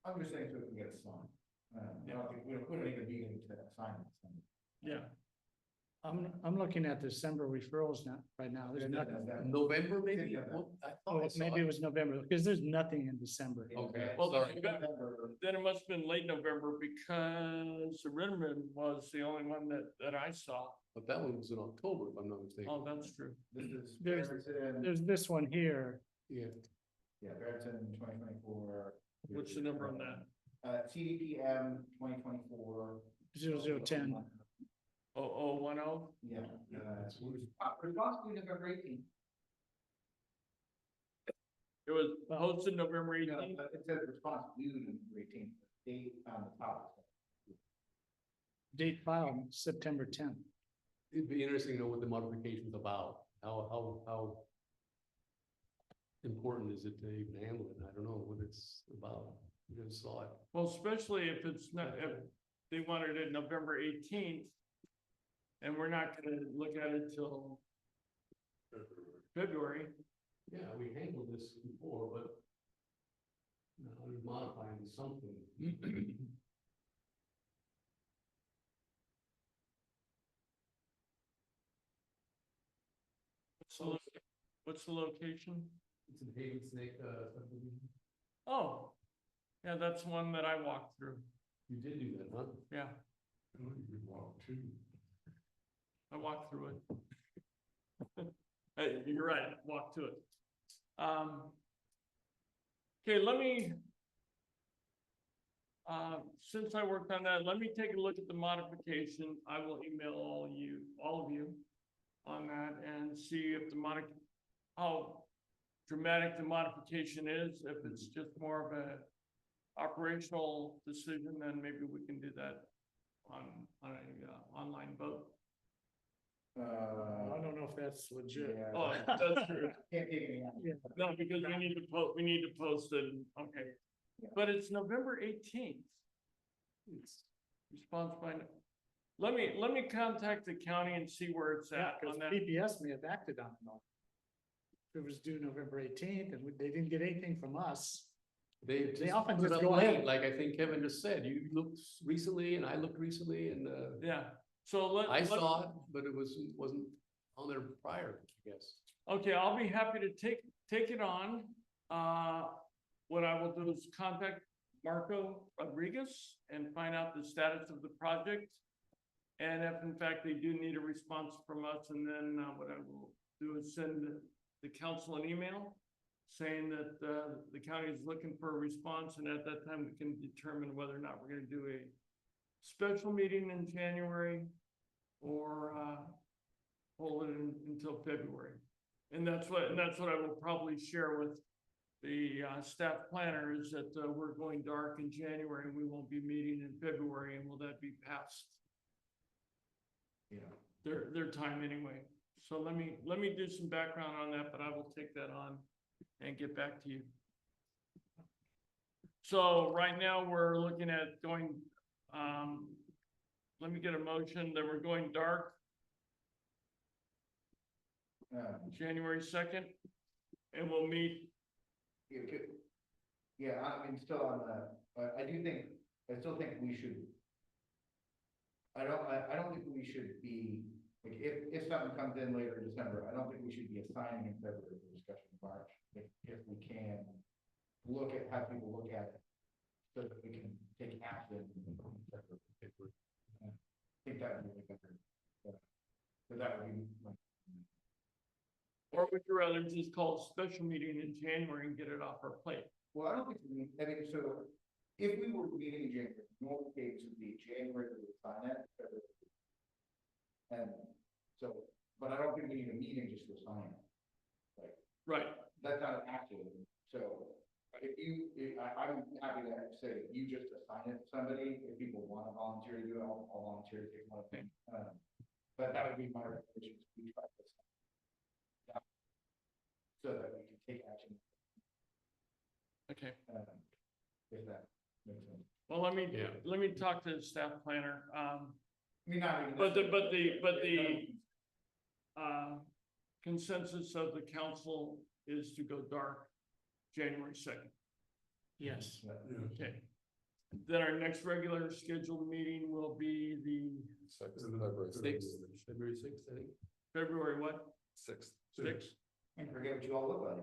I'm just saying so we can get it signed. I don't think, we don't need a meeting to sign it. Yeah, I'm looking at December referrals now, right now. There's nothing. November, maybe? Yeah. Well, I thought Oh, I saw maybe it was November, because there's nothing in December. Okay. well, Sorry. then it must have been late November because the Ritterman was the only one that I saw. But that one was in October, if I'm not mistaken. Oh, that's true. This is There's- Barrington, There's this one here. Yeah. Barrington 2024. What's the number on that? CDPM 2024. 0010. 0010? Yeah. Responsibility November 18th. It was posted November No, 18th. but it says response due November 18th, date on the top. Date filed September 10th. It'd be interesting to know what the modification's about, how important is it to even handle it? I don't know what it's about. We just saw it. Well, especially if it's not, if they wanted it November 18th. And we're not gonna look at it till February. Yeah, we handled this before, but now we're modifying something. So what's the location? It's in Haven Snake, subdivision. Oh, yeah, that's one that I walked through. You did do that, huh? Yeah, You walk too. I walked through it. Hey, you're right, walk to it. Okay, let me, since I worked on that, let me take a look at the modification. I will email all of you on that and see if how dramatic the modification is. If it's just more of a operational decision, then maybe we can do that on a online vote. I don't know if that's legit. Yeah. Oh, that's true. Can't take any action. No, because we need to post it, okay. Yeah. But it's November 18th. It's response by, let me contact the county and see where it's Yeah, at because on that. PPS may have acted on it all. It was due November 18th and they didn't get anything from us. They often put it just up go late, ahead. like I think Kevin just said, you looked recently and I looked recently and, Yeah, So I saw it, but it wasn't on there prior, I guess. Okay, I'll be happy to take it on. What I will do is contact Marco Rodriguez and find out the status of the project. And if in fact they do need a response from us, and then what I will do is send the council an email saying that the county is looking for a response, and at that time we can determine whether or not we're gonna do a special meeting in January or hold it until February. And that's what I will probably share with the staff planner, is that we're going dark in January and we won't be meeting in February, and will that be past their time anyway? So let me do some background on that, but I will take that on and get back to you. So right now we're looking at going, let me get a motion that we're going dark January 2nd, and we'll meet. Yeah, I mean, still on the, I still think we should. I don't think we should be, like, if something comes in later in December, I don't think we should be assigning in February for discussion in March. If we can have people look at it, so that we can take action. I think that would be better. So that would be. Or would you rather just call a special meeting in January and get it off our plate? Well, I don't think we, I mean, so if we were meeting in January, normal cadence would be January to sign it. And so, but I don't think we need a meeting just to sign it. Like, Right. that's not an action. So if you, I'm happy to say you just assign it to somebody. If people want to volunteer to do it, I'll volunteer to take one thing. But that would be my recommendation. We try this. So that we can take action. Okay. If that makes sense. Well, let me talk to the staff planner. I mean, not even. But the consensus of the council is to go dark January 2nd. Yes. Okay. Then our next regular scheduled meeting will be the February 6th, I think. February what? 6th. 6th? And forget what you all look like.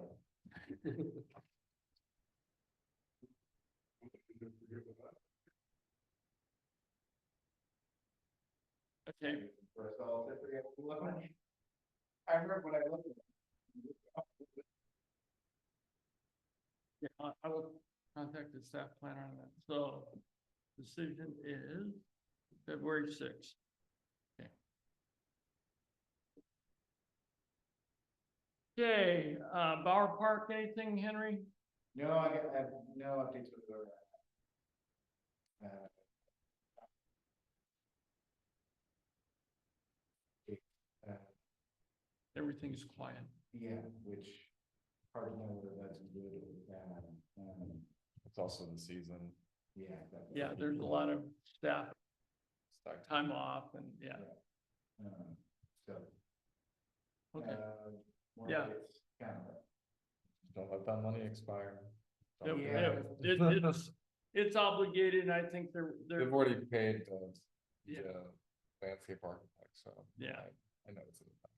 Okay. First of all, I forget what you look like. I remember when I looked at it. Yeah, I will contact the staff planner on that. So decision is February 6th. Okay. Okay, Bauer Park, anything, Henry? No, I have no updates with the. Everything's quiet. Yeah, which hard to know whether that's good or bad. It's also the season. Yeah. Yeah, there's a lot of staff Stacked. time off and yeah. So. Okay. More Yeah. updates, kind of. Don't let that money expire. Yeah, Yeah. it's obligated. I think they're They've already paid the Yeah. landscape architect, so. Yeah. I know it's in the back.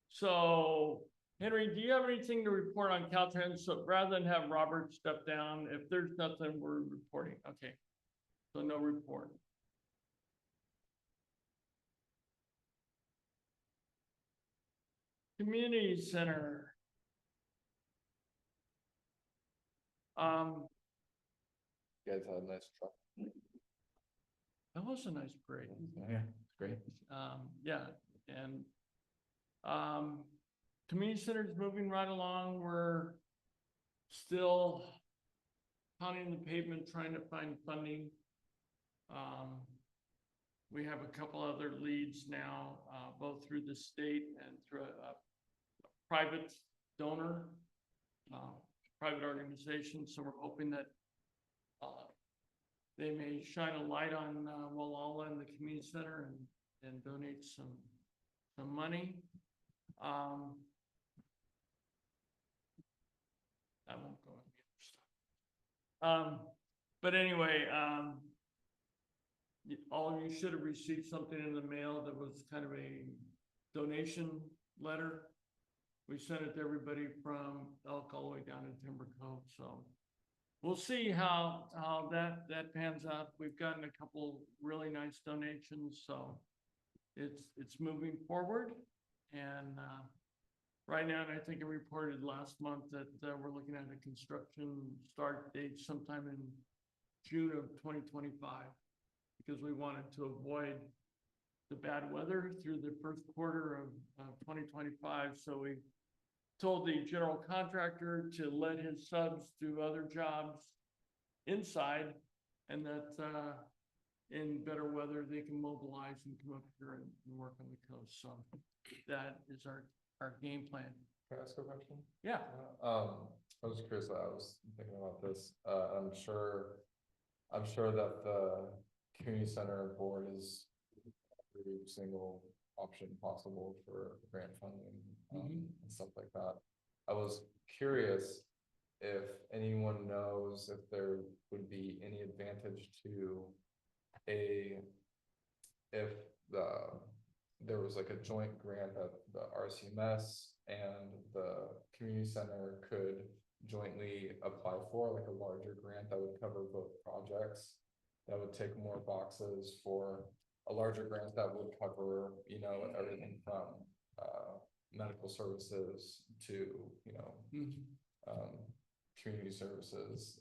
So, Henry, do you have anything to report on Caltrans? So rather than have Robert step down, if there's nothing, we're reporting. Okay. So no report. Community center. You guys had a nice truck. That was a nice parade. Yeah, it's great. Yeah, and community center's moving right along. We're still pounding the pavement, trying to find funding. We have a couple other leads now, both through the state and through a private donor, private organization. So we're hoping that they may shine a light on Wallala and the community center and donate some money. I won't go into the other stuff. But anyway, all of you should have received something in the mail that was kind of a donation letter. We sent it to everybody from Elk all the way down to Timber Cove, so. We'll see how that pans out. We've gotten a couple really nice donations, so it's moving forward. And right now, and I think I reported last month that we're looking at a construction start date sometime in June of 2025, because we wanted to avoid the bad weather through the first quarter of 2025. So we told the general contractor to let his subs do other jobs inside, and that in better weather, they can mobilize and come up here and work on the coast. So that is our game plan. Can I ask a question? Yeah. I was curious, I was thinking about this, I'm sure that the community center board is every single option possible for grant funding, and stuff like that. I was curious if anyone knows if there would be any advantage to if there was like a joint grant that the RCMS and the community center could jointly apply for, like a larger grant that would cover both projects, that would take more boxes for a larger grant that would cover, you know, everything from medical services to, you know, community services.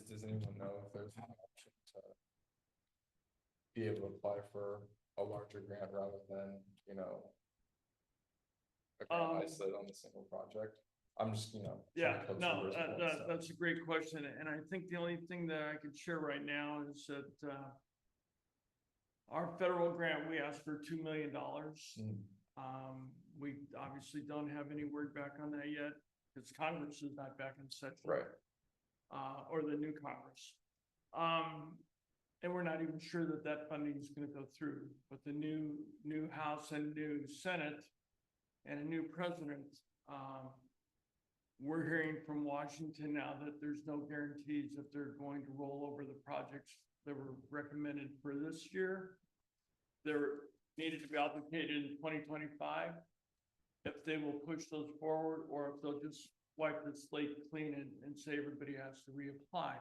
Does anyone know if there's an option to be able to apply for a larger grant rather than, you know, a grant isolated on a single project? I'm just, you know. Yeah, trying to no, coach your response, so. that's a great question. And I think the only thing that I could share right now is that our federal grant, we asked for $2 million. We obviously don't have any word back on that yet, because Congress is not back in session. Right. Or the new Congress. And we're not even sure that funding is going to go through. But the new House and new Senate and a new president, we're hearing from Washington now that there's no guarantees that they're going to roll over the projects that were recommended for this year. They're needed to be obligated in 2025. If they will push those forward, or if they'll just wipe the slate clean and say everybody has to reapply.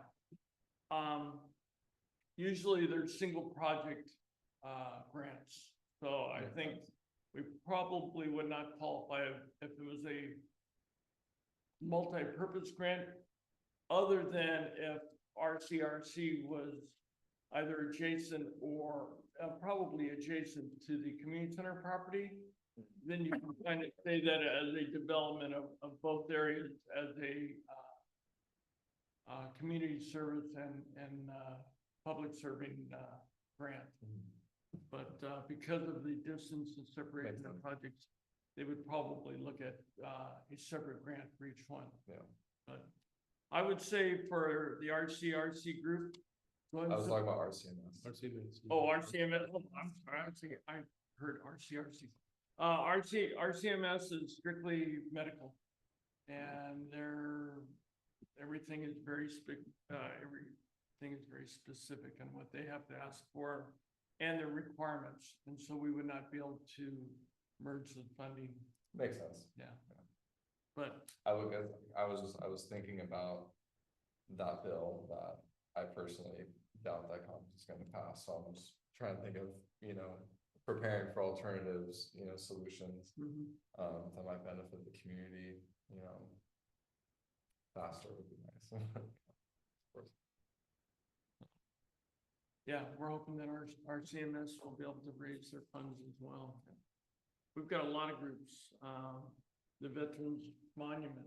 Usually there's single project grants. So I think we probably would not qualify if it was a multi-purpose grant, other than if RCRC was either adjacent or probably adjacent to the community center property. Then you can kind of say that as a development of both areas as a community service and public serving grant. But because of the distance and separation of projects, they would probably look at a separate grant for each one. Yeah. But I would say for the RCRC group. I was talking about RCMS. Oh, RCMS. Oh, I'm sorry. I heard RCRC. RCMS is strictly medical, and everything is very specific on what they have to ask for and their requirements, and so we would not be able to merge the funding. Makes sense. Yeah. But I was thinking about that bill that I personally doubt that Congress is gonna pass, so I'm just trying to think of, you know, preparing for alternatives, you know, solutions that might benefit the community, you know, faster would be nice. Of course. yeah, we're hoping that our CMS will be able to raise their funds as well. We've got a lot of groups. The Veterans Monument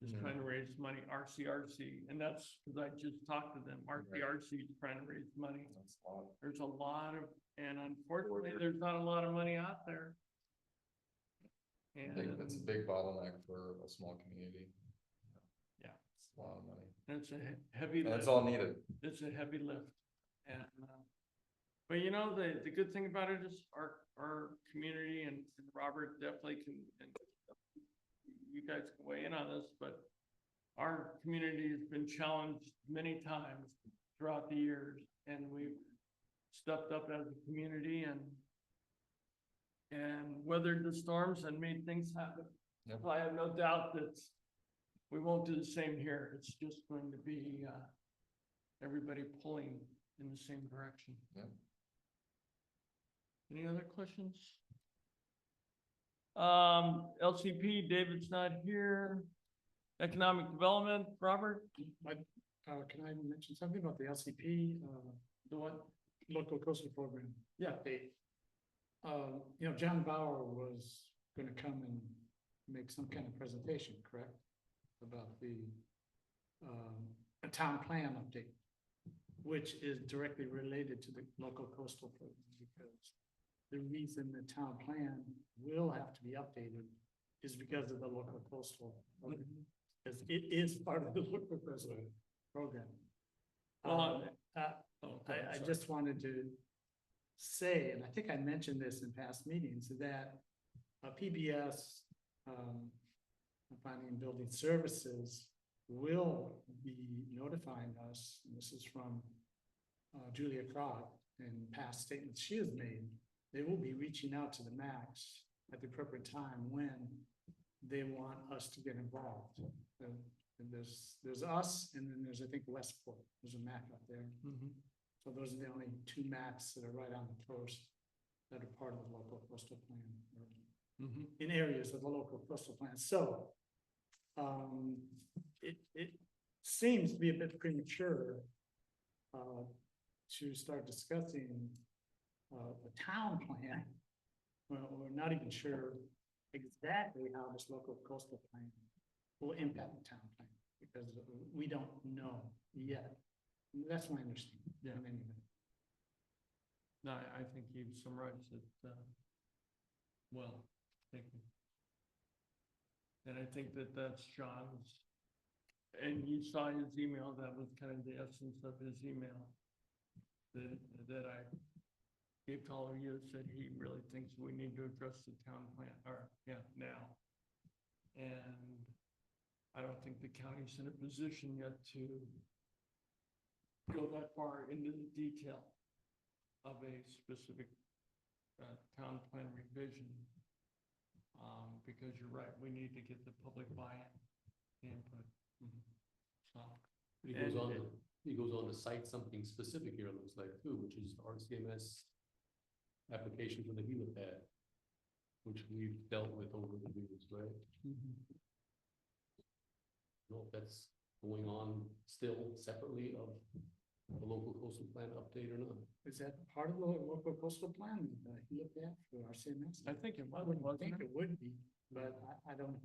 is trying to raise money, RCRC, and that's because I just talked to them. RCRC is trying to raise money. There's a lot of, and unfortunately, there's not a lot of money out there. And It's a big bottleneck for a small community. Yeah. It's a lot of money. And it's a heavy lift. And it's all needed. It's a heavy lift. And, but you know, the good thing about it is our community, and Robert definitely can, and you guys can weigh in on this, but our community has been challenged many times throughout the years, and we've stepped up as a community and weathered the storms and made things happen. Yep. So I have no doubt that we won't do the same here. It's just going to be, everybody pulling in the same direction. Yep. Any other questions? LCP, David's not here. Economic Development, Robert? Can I mention something about the LCP, The what? local coastal program? Yeah. John Bauer was gonna come and make some kind of presentation, correct? About the, a town plan update, which is directly related to the local coastal program, because the reason the town plan will have to be updated is because of the local coastal program. Because it is part of the local coastal program. Well, I just wanted to say, and I think I mentioned this in past meetings, that PBS, Planning and Building Services, will be notifying us, and this is from Julia Croft, and past statements she has made. They will be reaching out to the MACs at the appropriate time when they want us to get involved. And there's us, and then there's, I think, Westport, there's a MAC up there. So those are the only two MACs that are right on the coast that are part of the local coastal plan, or in areas of the local coastal plan. So it seems to be a bit premature to start discussing the town plan. Well, we're not even sure exactly how this local coastal plan will impact the town plan, because we don't know yet. That's my understanding. Yeah. in any event. No, I think you summarized it, well, thank you. And I think that that's John's, and you saw his email, that was kind of the essence of his email. That I gave to all of you, said he really thinks we need to address the town plan, or, yeah, now. And I don't think the county's in a position yet to go that far into the detail of a specific town plan revision. Because you're right, we need to get the public buy-in input. So, He goes on to cite something specific here, it looks like too, which is RCMS application for the helipad, which we've dealt with over the years, right? No, that's going on still separately of the local coastal plan update or not? Is that part of the local coastal plan, the helipad for RCMS? I think it I was, would wasn't think it? it would be, but I don't.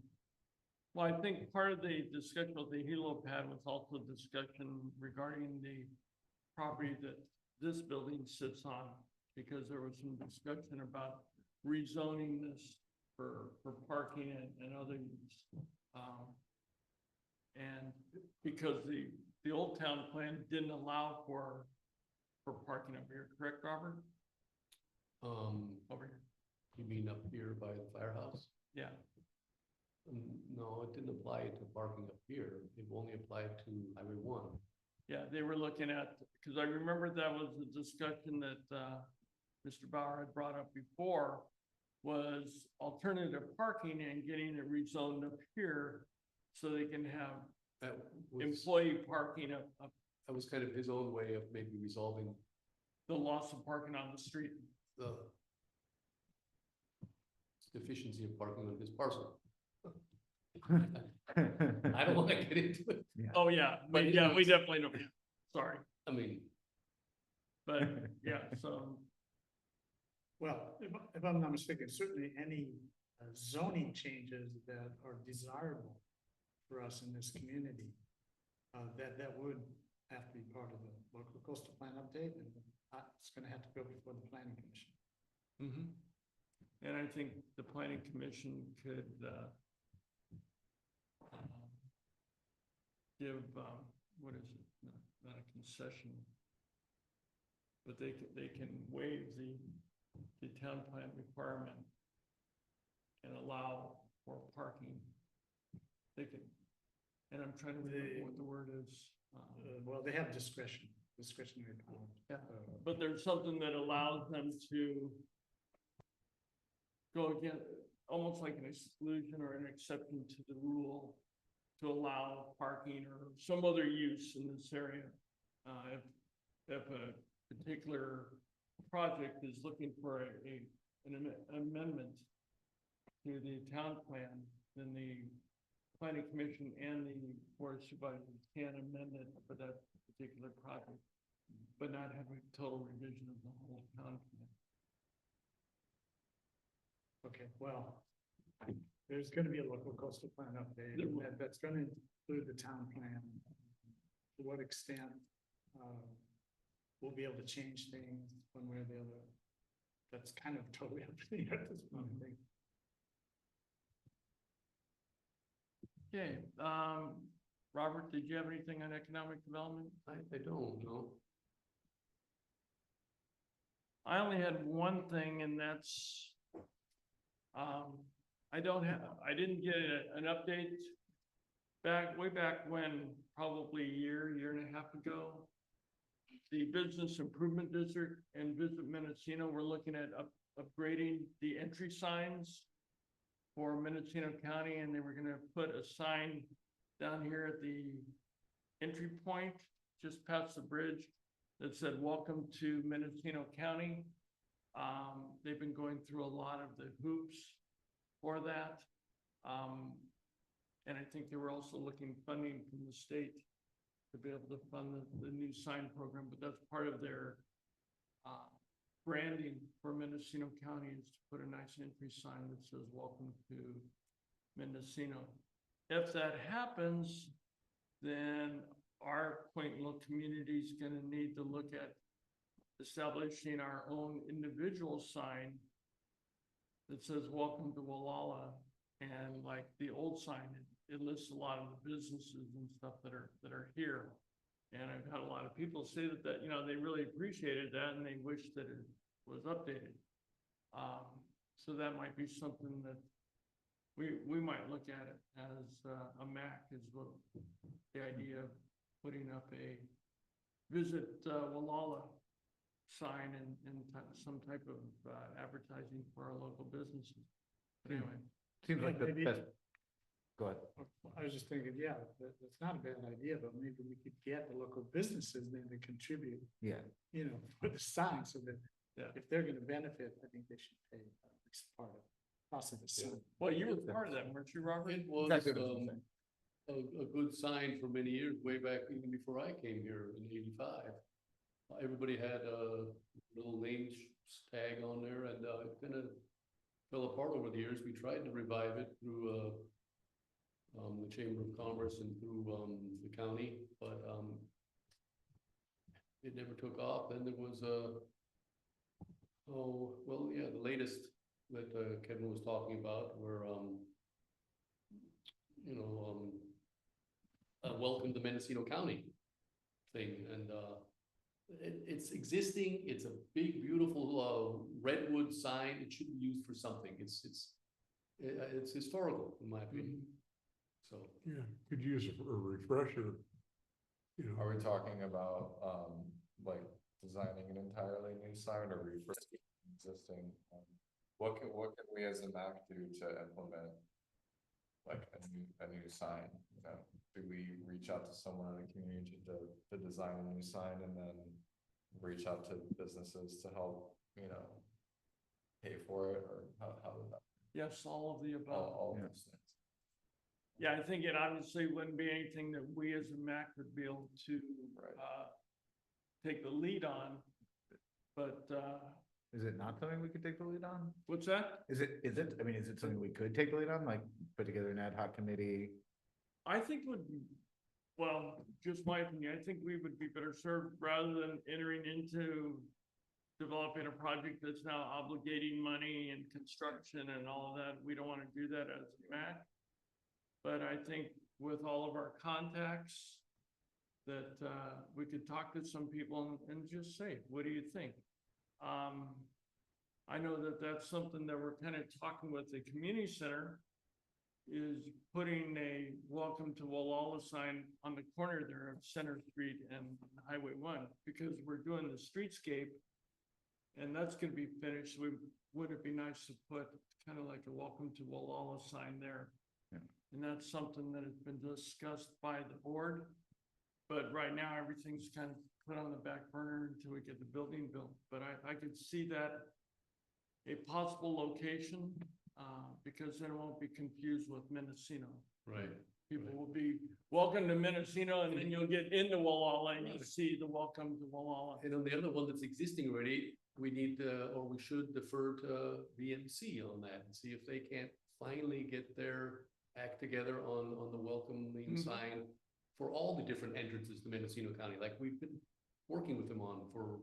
Well, I think part of the discussion of the helipad was also discussion regarding the property that this building sits on, because there was some discussion about rezoning this for parking and other use. And because the old town plan didn't allow for parking up here, correct, Robert? Over here, You mean up here by the firehouse? yeah. No, it didn't apply to parking up here. It only applied to Highway 1. Yeah, they were looking at, because I remember that was the discussion that Mr. Bauer had brought up before, was alternative parking and getting it rezoned up here so they can have That was, employee parking up that was kind of his own way of maybe resolving the loss of parking on the street. the deficiency of parking on his parcel. I don't want to get into it. Oh, yeah, But we anyways. definitely don't, yeah, sorry, I mean, but yeah, so, Well, if I'm not mistaken, certainly any zoning changes that are desirable for us in this community, that would have to be part of the local coastal plan update, and it's gonna have to go before the planning commission. and I think the planning commission could give, what is it, not a concession, but they can waive the town plan requirement and allow for parking. They can, and I'm trying to remember what the word is. Well, they have discretion. discretionary power. Yeah. But there's something that allows them to go again, almost like an exclusion or an exception to the rule to allow parking or some other use in this area. If a particular project is looking for an amendment to the town plan, then the planning commission and the board of supervisors can amend it for that particular project, but not have a total revision of the whole town plan. Okay, well, there's gonna be a local coastal plan update, There will. that's gonna include the town plan. To what extent, we'll be able to change things one way or the other. That's kind of totally up to the at this point, I think. Okay, Robert, did you have anything on economic development? I don't know. I only had one thing, and that's, I didn't get an update way back when, probably a year and a half ago. The Business Improvement District and Visit Mendocino were looking at upgrading the entry signs for Mendocino County, and they were gonna put a sign down here at the entry point, just past the bridge, that said, "Welcome to Mendocino County." They've been going through a lot of the hoops for that. And I think they were also looking funding from the state to be able to fund the new sign program, but that's part of their branding for Mendocino County, is to put a nice entry sign that says, "Welcome to Mendocino." If that happens, then our quaint little community is gonna need to look at establishing our own individual sign that says, "Welcome to Wallala." And like the old sign, it lists a lot of the businesses and stuff that are here. And I've had a lot of people say that, you know, they really appreciated that and they wish that it was updated. So that might be something that we might look at it as a MAC, is what the idea of putting up a Visit Wallala sign and some type of advertising for our local businesses. But anyway. Seems Yeah, like the maybe- best. Go ahead. I was just thinking, yeah, that's not a bad idea, but maybe we could get the local businesses then to contribute, Yeah. you know, for the sign, so that Yeah. if they're gonna benefit, I think they should pay at least part of cost of the sign. Well, you were part of that, weren't you, Robert? It was, Exactly what I was a good sign for many years, way back even before I came here in '85. Everybody had a little name tag on there, and it kind of fell apart over the years. We tried to revive it through the Chamber of Commerce and through the county, but it never took off. Then there was the latest that Kevin was talking about, where welcome to Mendocino County thing, and it's existing. It's a big, beautiful redwood sign. It should be used for something. It's historical, in my opinion. So Yeah, could use a refresher. You know, Are we talking about, like designing an entirely new sign or refreshing existing? What can we as a MAC do to implement like a new sign? You know, do we reach out to someone in the community to design a new sign and then reach out to businesses to help, you know, pay for it, or how does that? Yes, all of the above. All of those things. Yeah, I think it obviously wouldn't be anything that we as a MAC would be able to, Right. take the lead on. But, Is it not something we could take the lead on? what's that? Is it, I mean, is it something we could take the lead on, like put together an ad hoc committee? I think well, just my opinion, I think we would be better served rather than entering into developing a project that's now obligating money and construction and all of that. We don't want to do that as a MAC. But I think with all of our contacts, that we could talk to some people and just say, what do you think? I know that that's something that we're kind of talking with the community center is putting a welcome to Wallala sign on the corner there of Center Street and Highway 1, because we're doing the streetscape. And that's gonna be finished. Would it be nice to put kind of like a welcome to Wallala sign there? Yeah. And that's something that has been discussed by the board. But right now, everything's kind of put on the back burner until we get the building built. But I could see that a possible location, because then it won't be confused with Mendocino. Right. People will be welcome to Mendocino, and then you'll get into Wallala and you'll see the welcome to Wallala. And on the other one that's existing already, we need, or we should defer to VMC on that and see if they can't finally get their act together on the welcoming Mhm. sign for all the different entrances to Mendocino County, like we've been working with them on for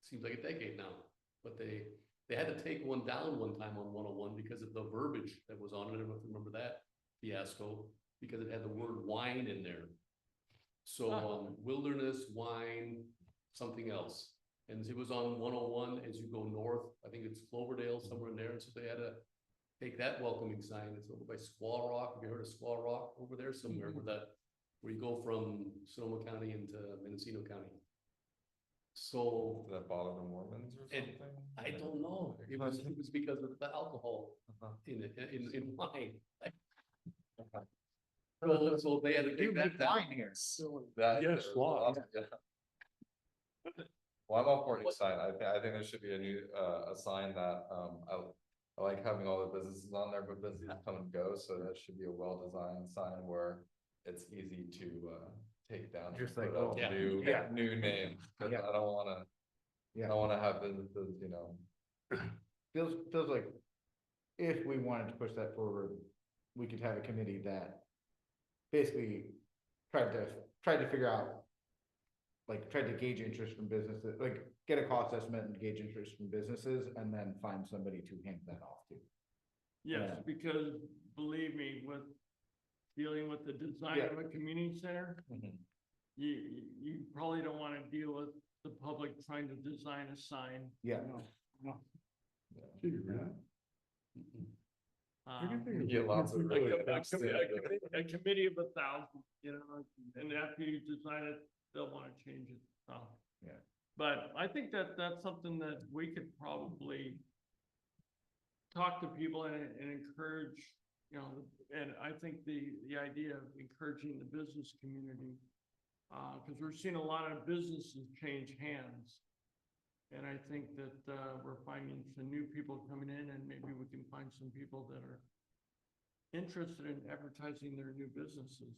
seems like a decade now. But they had to take one down one time on 101 because of the verbiage that was on it. I don't know if you remember that fiasco, because it had the word wine in there. So wilderness, wine, something else. And it was on 101 as you go north. I think it's Cloverdale, somewhere in there. And so they had to take that welcoming sign. It's over by Squaw Rock. Have you heard of Squaw Rock over there somewhere where you go from Sonoma County into Mendocino County? So Does that bother the Mormons or And something? I don't know. It was because of the alcohol in it, in wine. So they had to take that down. here. That, Yes, law, yeah. Well, I'm all for a new sign. I think there should be a new, a sign that, I like having all the businesses on there, but businesses come and go, so that should be a well-designed sign where it's easy to, take down. and Just like, put a oh, yeah. New name, cause Yeah. I don't wanna, I don't wanna have businesses, you know. Feels like if we wanted to push that forward, we could have a committee that basically tried to figure out, like, tried to gauge interest from businesses, like, get a cost estimate and gauge interest from businesses, and then find somebody to hand that off to. Yes, Yeah. because believe me, with dealing with the design of a community center, you probably don't want to deal with the public trying to design a sign. Yeah. Gee, really? I can think Um, of Get lots of people really like that. a committee of 1,000, you know, and after you design it, they'll want to change it, so. Yeah. But I think that that's something that we could probably talk to people and encourage, you know, and I think the idea of encouraging the business community, because we're seeing a lot of businesses change hands. And I think that, we're finding some new people coming in, and maybe we can find some people that are interested in advertising their new businesses.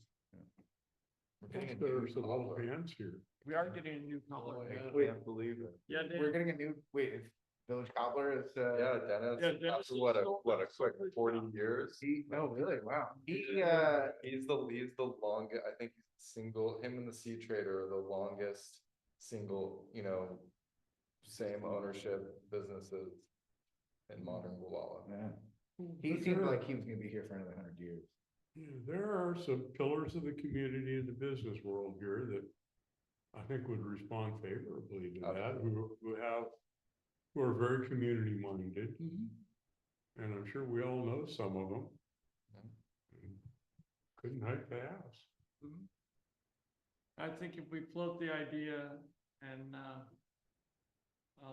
We're getting a There new are some old cobbler. hands here. We are getting a new color. Oh, yeah. I can't believe it. Yeah, We're Dan. getting a new, wait, if Village Cobbler is, Yeah, Dennis, Yeah, Dennis after is what a so- quick so- 40 years. oh, really? Wow. He's the longest, I think him and the Sea Trader are the longest single, you know, same ownership businesses in modern Guala. Yeah. He seemed like he was gonna be here for another 100 years. Yeah, there are some pillars of the community in the business world here that I think would respond favorably to that, who are very community minded. And I'm sure we all know some of them. Couldn't hike the house. I think if we float the idea and,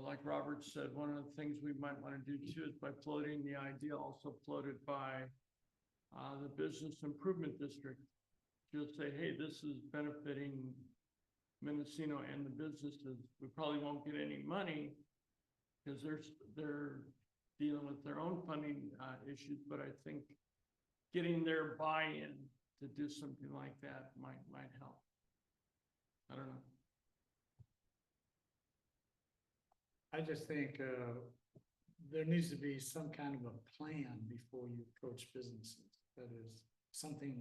like Robert said, one of the things we might want to do too is by floating the idea, also floated by the Business Improvement District. Just say, hey, this is benefiting Mendocino and the businesses. We probably won't get any money because they're dealing with their own funding issues, but I think getting their buy-in to do something like that might help. I don't know. I just think, there needs to be some kind of a plan before you approach businesses. That is something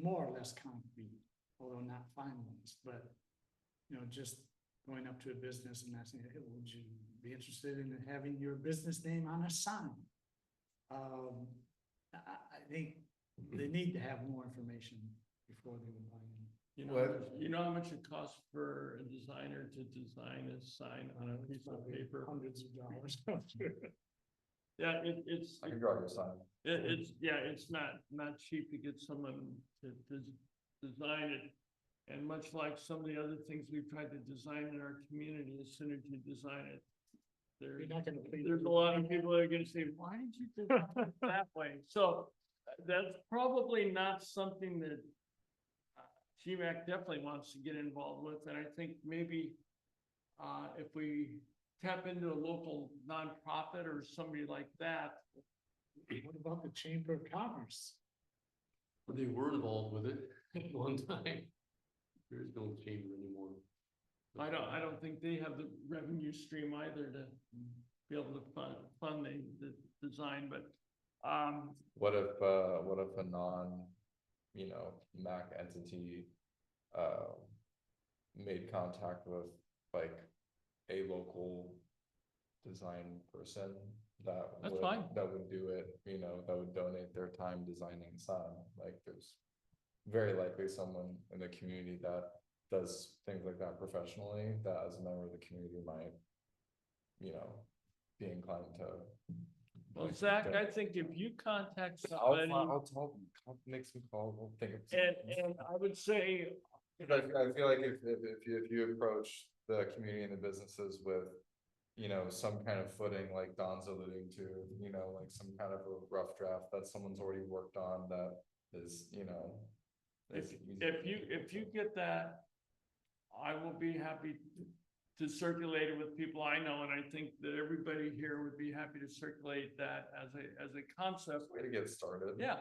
more or less concrete, although not finalized, but, you know, just going up to a business and asking, hey, would you be interested in having your business name on a sign? I think they need to have more information before they would buy in. You know how much it costs for a designer to design a sign on a piece of paper? Hundreds of dollars. Yeah, it's, I can draw you a sign. yeah, it's not cheap to get someone to design it. And much like some of the other things we've tried to design in our community, as soon as you design it, You're not gonna please. there's a lot of people that are gonna say, why did you design it that way? So that's probably not something that GMAC definitely wants to get involved with, and I think maybe if we tap into a local nonprofit or somebody like that. What about the Chamber of Commerce? They were involved with it at one time. There is no chamber anymore. I don't think they have the revenue stream either to be able to fund the design, but, What if a non, MAC entity, made contact with like a local design person That's fine. that would do it, that would donate their time designing a sign, like there's very likely someone in the community that does things like that professionally, that as a member of the community might, be inclined to. well, Zach, I think if you contact I'll somebody, tell them, I'll make some calls, we'll think of. and I would say, I feel like if you approach the community and the businesses with, some kind of footing like Don's alluding to, like some kind of a rough draft that someone's already worked on that is, is easy. if you get that, I will be happy to circulate it with people I know, and I think that everybody here would be happy to circulate that as a concept. Way to get started. Yeah.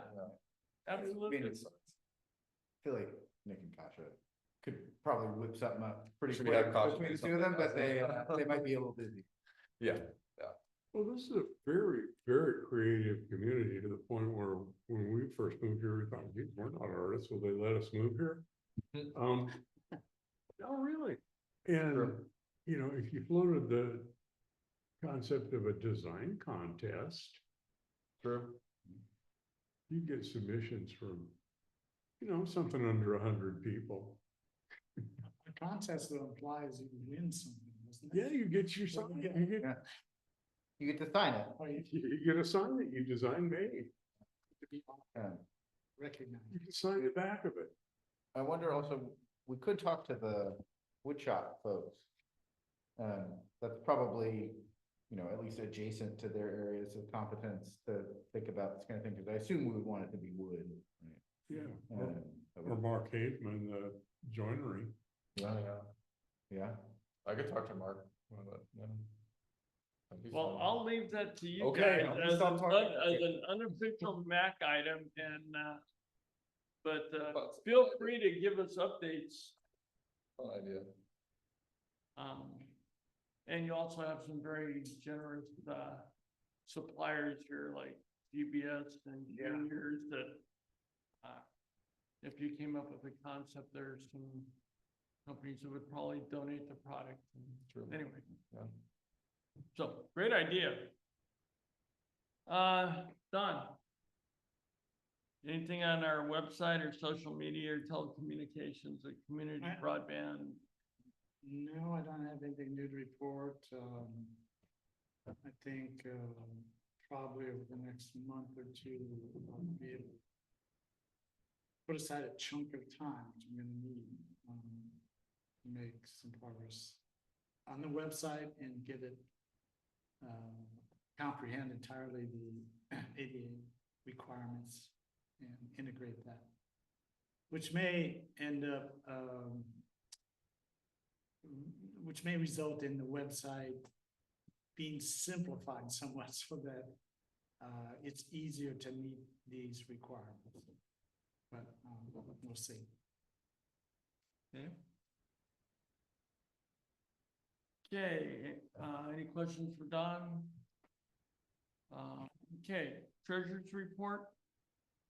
Absolutely. I feel like Nick and Kasha could probably whip something up pretty Should we quick have Kasha between do the two of them, something but else? they might be a little busy. Yeah, Well, this is a very, very creative community to the point where when we first moved here, we thought, "Geez, we're not artists, will they let us move here?" Oh, really? And, Sure. If you floated the concept of a design contest, true. you get submissions from, something under 100 people. A contest that implies you win something, doesn't it? Yeah, you get your sign, Yeah. You get to sign it. Or you you get a sign that you design made, to be Um, recognized. you can sign the back of it. I wonder also, we could talk to the woodshop folks. That's probably, at least adjacent to their areas of competence to think about this kind of thing, because I assume we would want it to be wood. Yeah, Right? or Mark Haveman, the joinery. Yeah. Yeah, I could talk to Mark. That'd be Well, fun. I'll leave that to you Okay, guys I'll as stop talking. an unofficial MAC item, and, but But- feel free to give us updates. Fun idea. And you also have some very generous, suppliers here, like GBS and Juniors that, if you came up with a concept, there's some companies that would probably donate the product. True. Anyway. Yeah. So, great idea. Don. Anything on our website or social media or telecommunications or community broadband? No, I don't have anything new to report. I think, probably over the next month or two, I'll be able to put aside a chunk of time, which I'm gonna need, to make some progress on the website and get it, comprehend entirely the ADA requirements and integrate that, which may end up, which may result in the website being simplified somewhat so that it's easier to meet these requirements. But we'll see. Okay, any questions for Don? Okay, treasurer's report?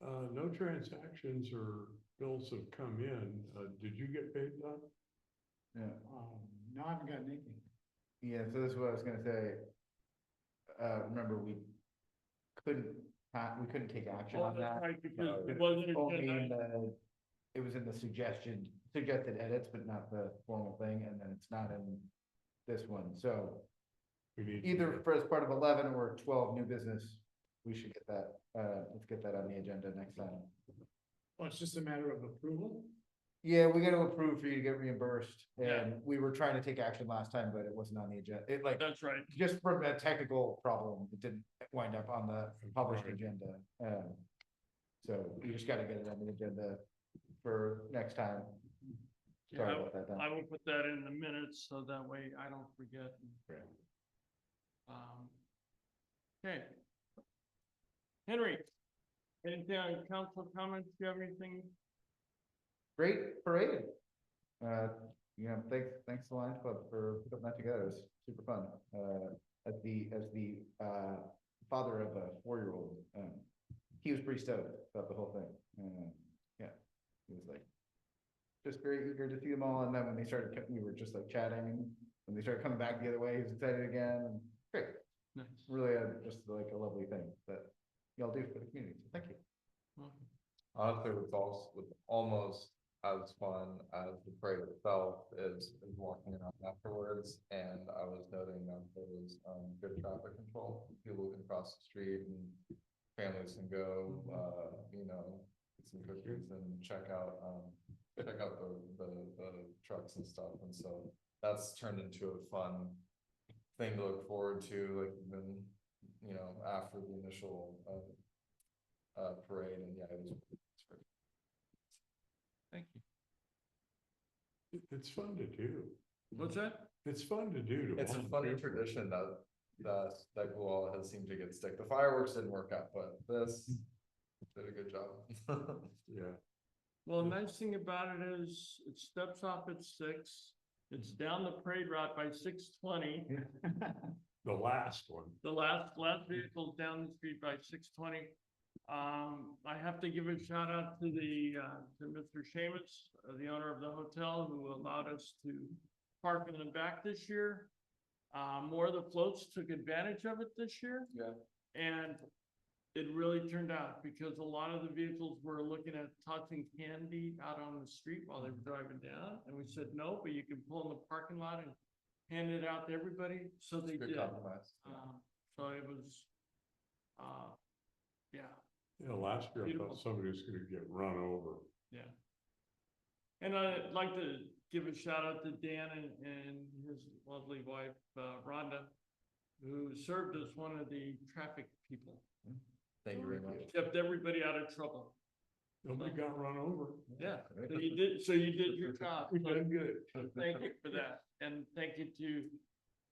No transactions or bills have come in. Did you get paid, Don? yeah, No, I haven't got anything. yeah, so this is what I was gonna say. Remember, we couldn't take action Oh, on that's that. right, because it wasn't Only agenda. it was in the suggested edits, but not the formal thing, and then it's not in this one, so. We need. either for as part of 11 or 12 new business, we should get that, let's get that on the agenda next time. Well, it's just a matter of approval. Yeah, we gotta approve for you to get reimbursed, Yeah. and we were trying to take action last time, but it wasn't on the agenda. It like, That's right. just from a technical problem, it didn't wind up on the published Right. agenda. So we just gotta get it on the agenda for next time. Sorry Yeah, about that, Don. I will put that in the minutes so that way I don't forget. Right. Okay. Henry, anything on council comments? Do you have anything? Great parade. You know, thanks to Lions Club for putting that together. It's super fun. As the father of a 4-year-old, he was pretty stoked about the whole thing. Yeah, he was like, just very eager to see them all. And then when they started, we were just like chatting, and when they started coming back the other way, he was excited again. And great, Nice. really, just like a lovely thing that y'all do for the community. So thank you. Honestly, what's also almost as fun as the parade itself is walking around afterwards. And I was noting that there was good traffic control. People can cross the street and families can go, you know, get some cookies and check out the trucks and stuff. And so that's turned into a fun thing to look forward to, like even, you know, after the initial parade. And yeah, it's great. Thank you. It's fun to do. What's that? It's fun to do. It's a funny tradition that Gual has seemed to get stick. The fireworks didn't work out, but this did a good job. Yeah. Well, the nice thing about it is it steps off at 6. It's down the parade route by 6:20. The last one. The last vehicle's down the street by 6:20. I have to give a shout out to to Mr. Seamus, the owner of the hotel, who allowed us to park in the back this year. More of the floats took advantage of it this year. Yeah. And it really turned out because a lot of the vehicles were looking at tossing candy out on the street while they were driving down. And we said, no, but you can pull in the parking lot and hand it out to everybody. So they Good did. compromise. So it was, yeah. Yeah, last year I Beautiful. thought somebody was gonna get run over. Yeah. And I'd like to give a shout out to Dan and his lovely wife, Rhonda, who served as one of the traffic people. Thank you very much. Kept everybody out of trouble. Nobody got run over. Yeah, so you did your job. We did good. Thank you for that. And thank you to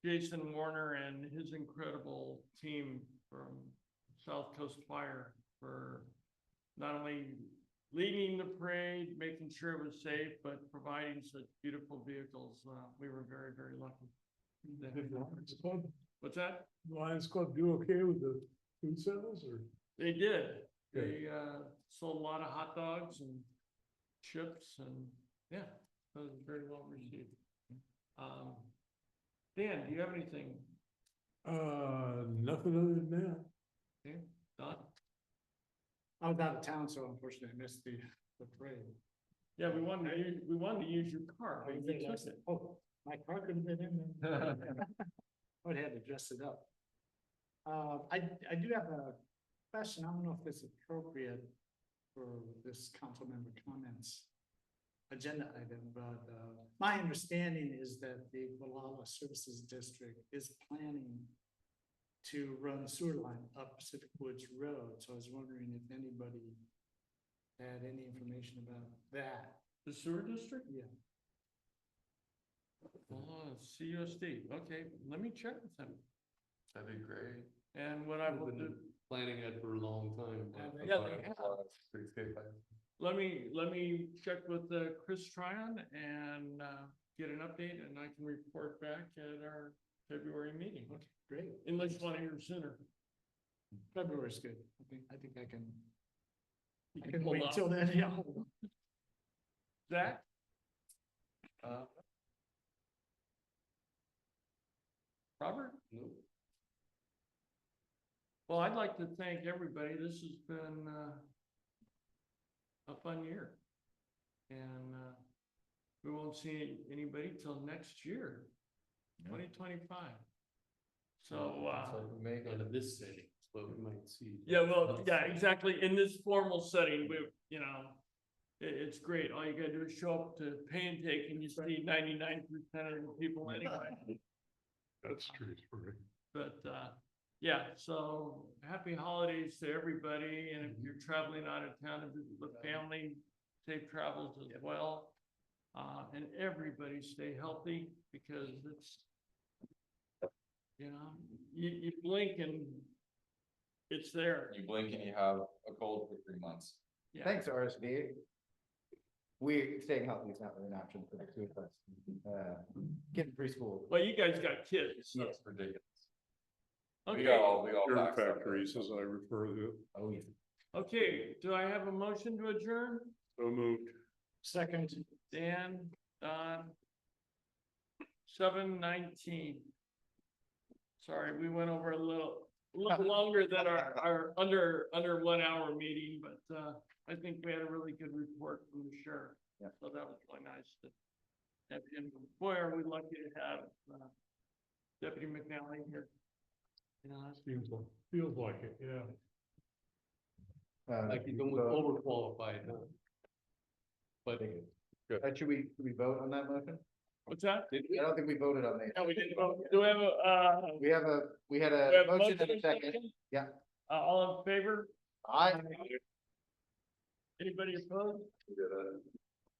Jason Warner and his incredible team from South Coast Fire for not only leading the parade, making sure it was safe, but providing such beautiful vehicles. We were very, very lucky. Did Lions Club, What's that? Lions Club do okay with the food sales or? They did. Good. They sold a lot of hot dogs and chips and yeah, that was very well received. Dan, do you have anything? Nothing other than that. Okay, Don? I was out of town, so unfortunately I missed the parade. Yeah, we wanted to use your car, but you took it. Oh, my car could have been in there. I would have had to dress it up. I do have a question. I don't know if it's appropriate for this council member comments agenda item, but my understanding is that the Gualala Services District is planning to run sewer line up Pacific Woods Road. So I was wondering if anybody had any information about that. The sewer district? Yeah. Oh, CUSD. Okay, let me check with them. That'd be great. And what I will We've do, been planning it for a long time. yeah, they have. Let me check with Chris Tryon and get an update, and I can report back at our February meeting. Okay, great. Unless you want to hear sooner. February's good. I think I can. You I can can hold wait off. till then, yeah. Zach? Robert? Nope. Well, I'd like to thank everybody. This has been a fun year. And we won't see anybody till next year, 2025. So, It's like we make out of this setting, but we might see. yeah, well, yeah, exactly. In this formal setting, we, you know, it's great. All you gotta do is show up to pay and take and you see 99% of the people anyway. That's true. But, yeah, so happy holidays to everybody. And if you're traveling out of town to visit with family, safe travels as well. And everybody stay healthy because it's, you know, you blink and it's there. You blink and you have a cold for 3 months. Yeah. Thanks, RSV. Staying healthy is not really an option for the two of us. Getting preschool. Well, you guys got kids. So. That's ridiculous. We Okay, all Your backed up. factories, as I refer to it. Oh, yeah. okay. Do I have a motion to adjourn? So moved. Second. Dan, Don. 7:19. Sorry, we went over a little longer than our under 1 hour meeting, but, I think we had a really good report from the sheriff. Yeah. So that was really nice to have him. Boy, are we lucky to have, Deputy McNally here. You know, Feels like it, yeah. Like he's almost overqualified, huh? But Should we vote on that motion? what's that? I don't think we voted on that. No, we didn't vote. Do we have a, We had we have a a motion and a second. Yeah. All in favor? I Anybody opposed?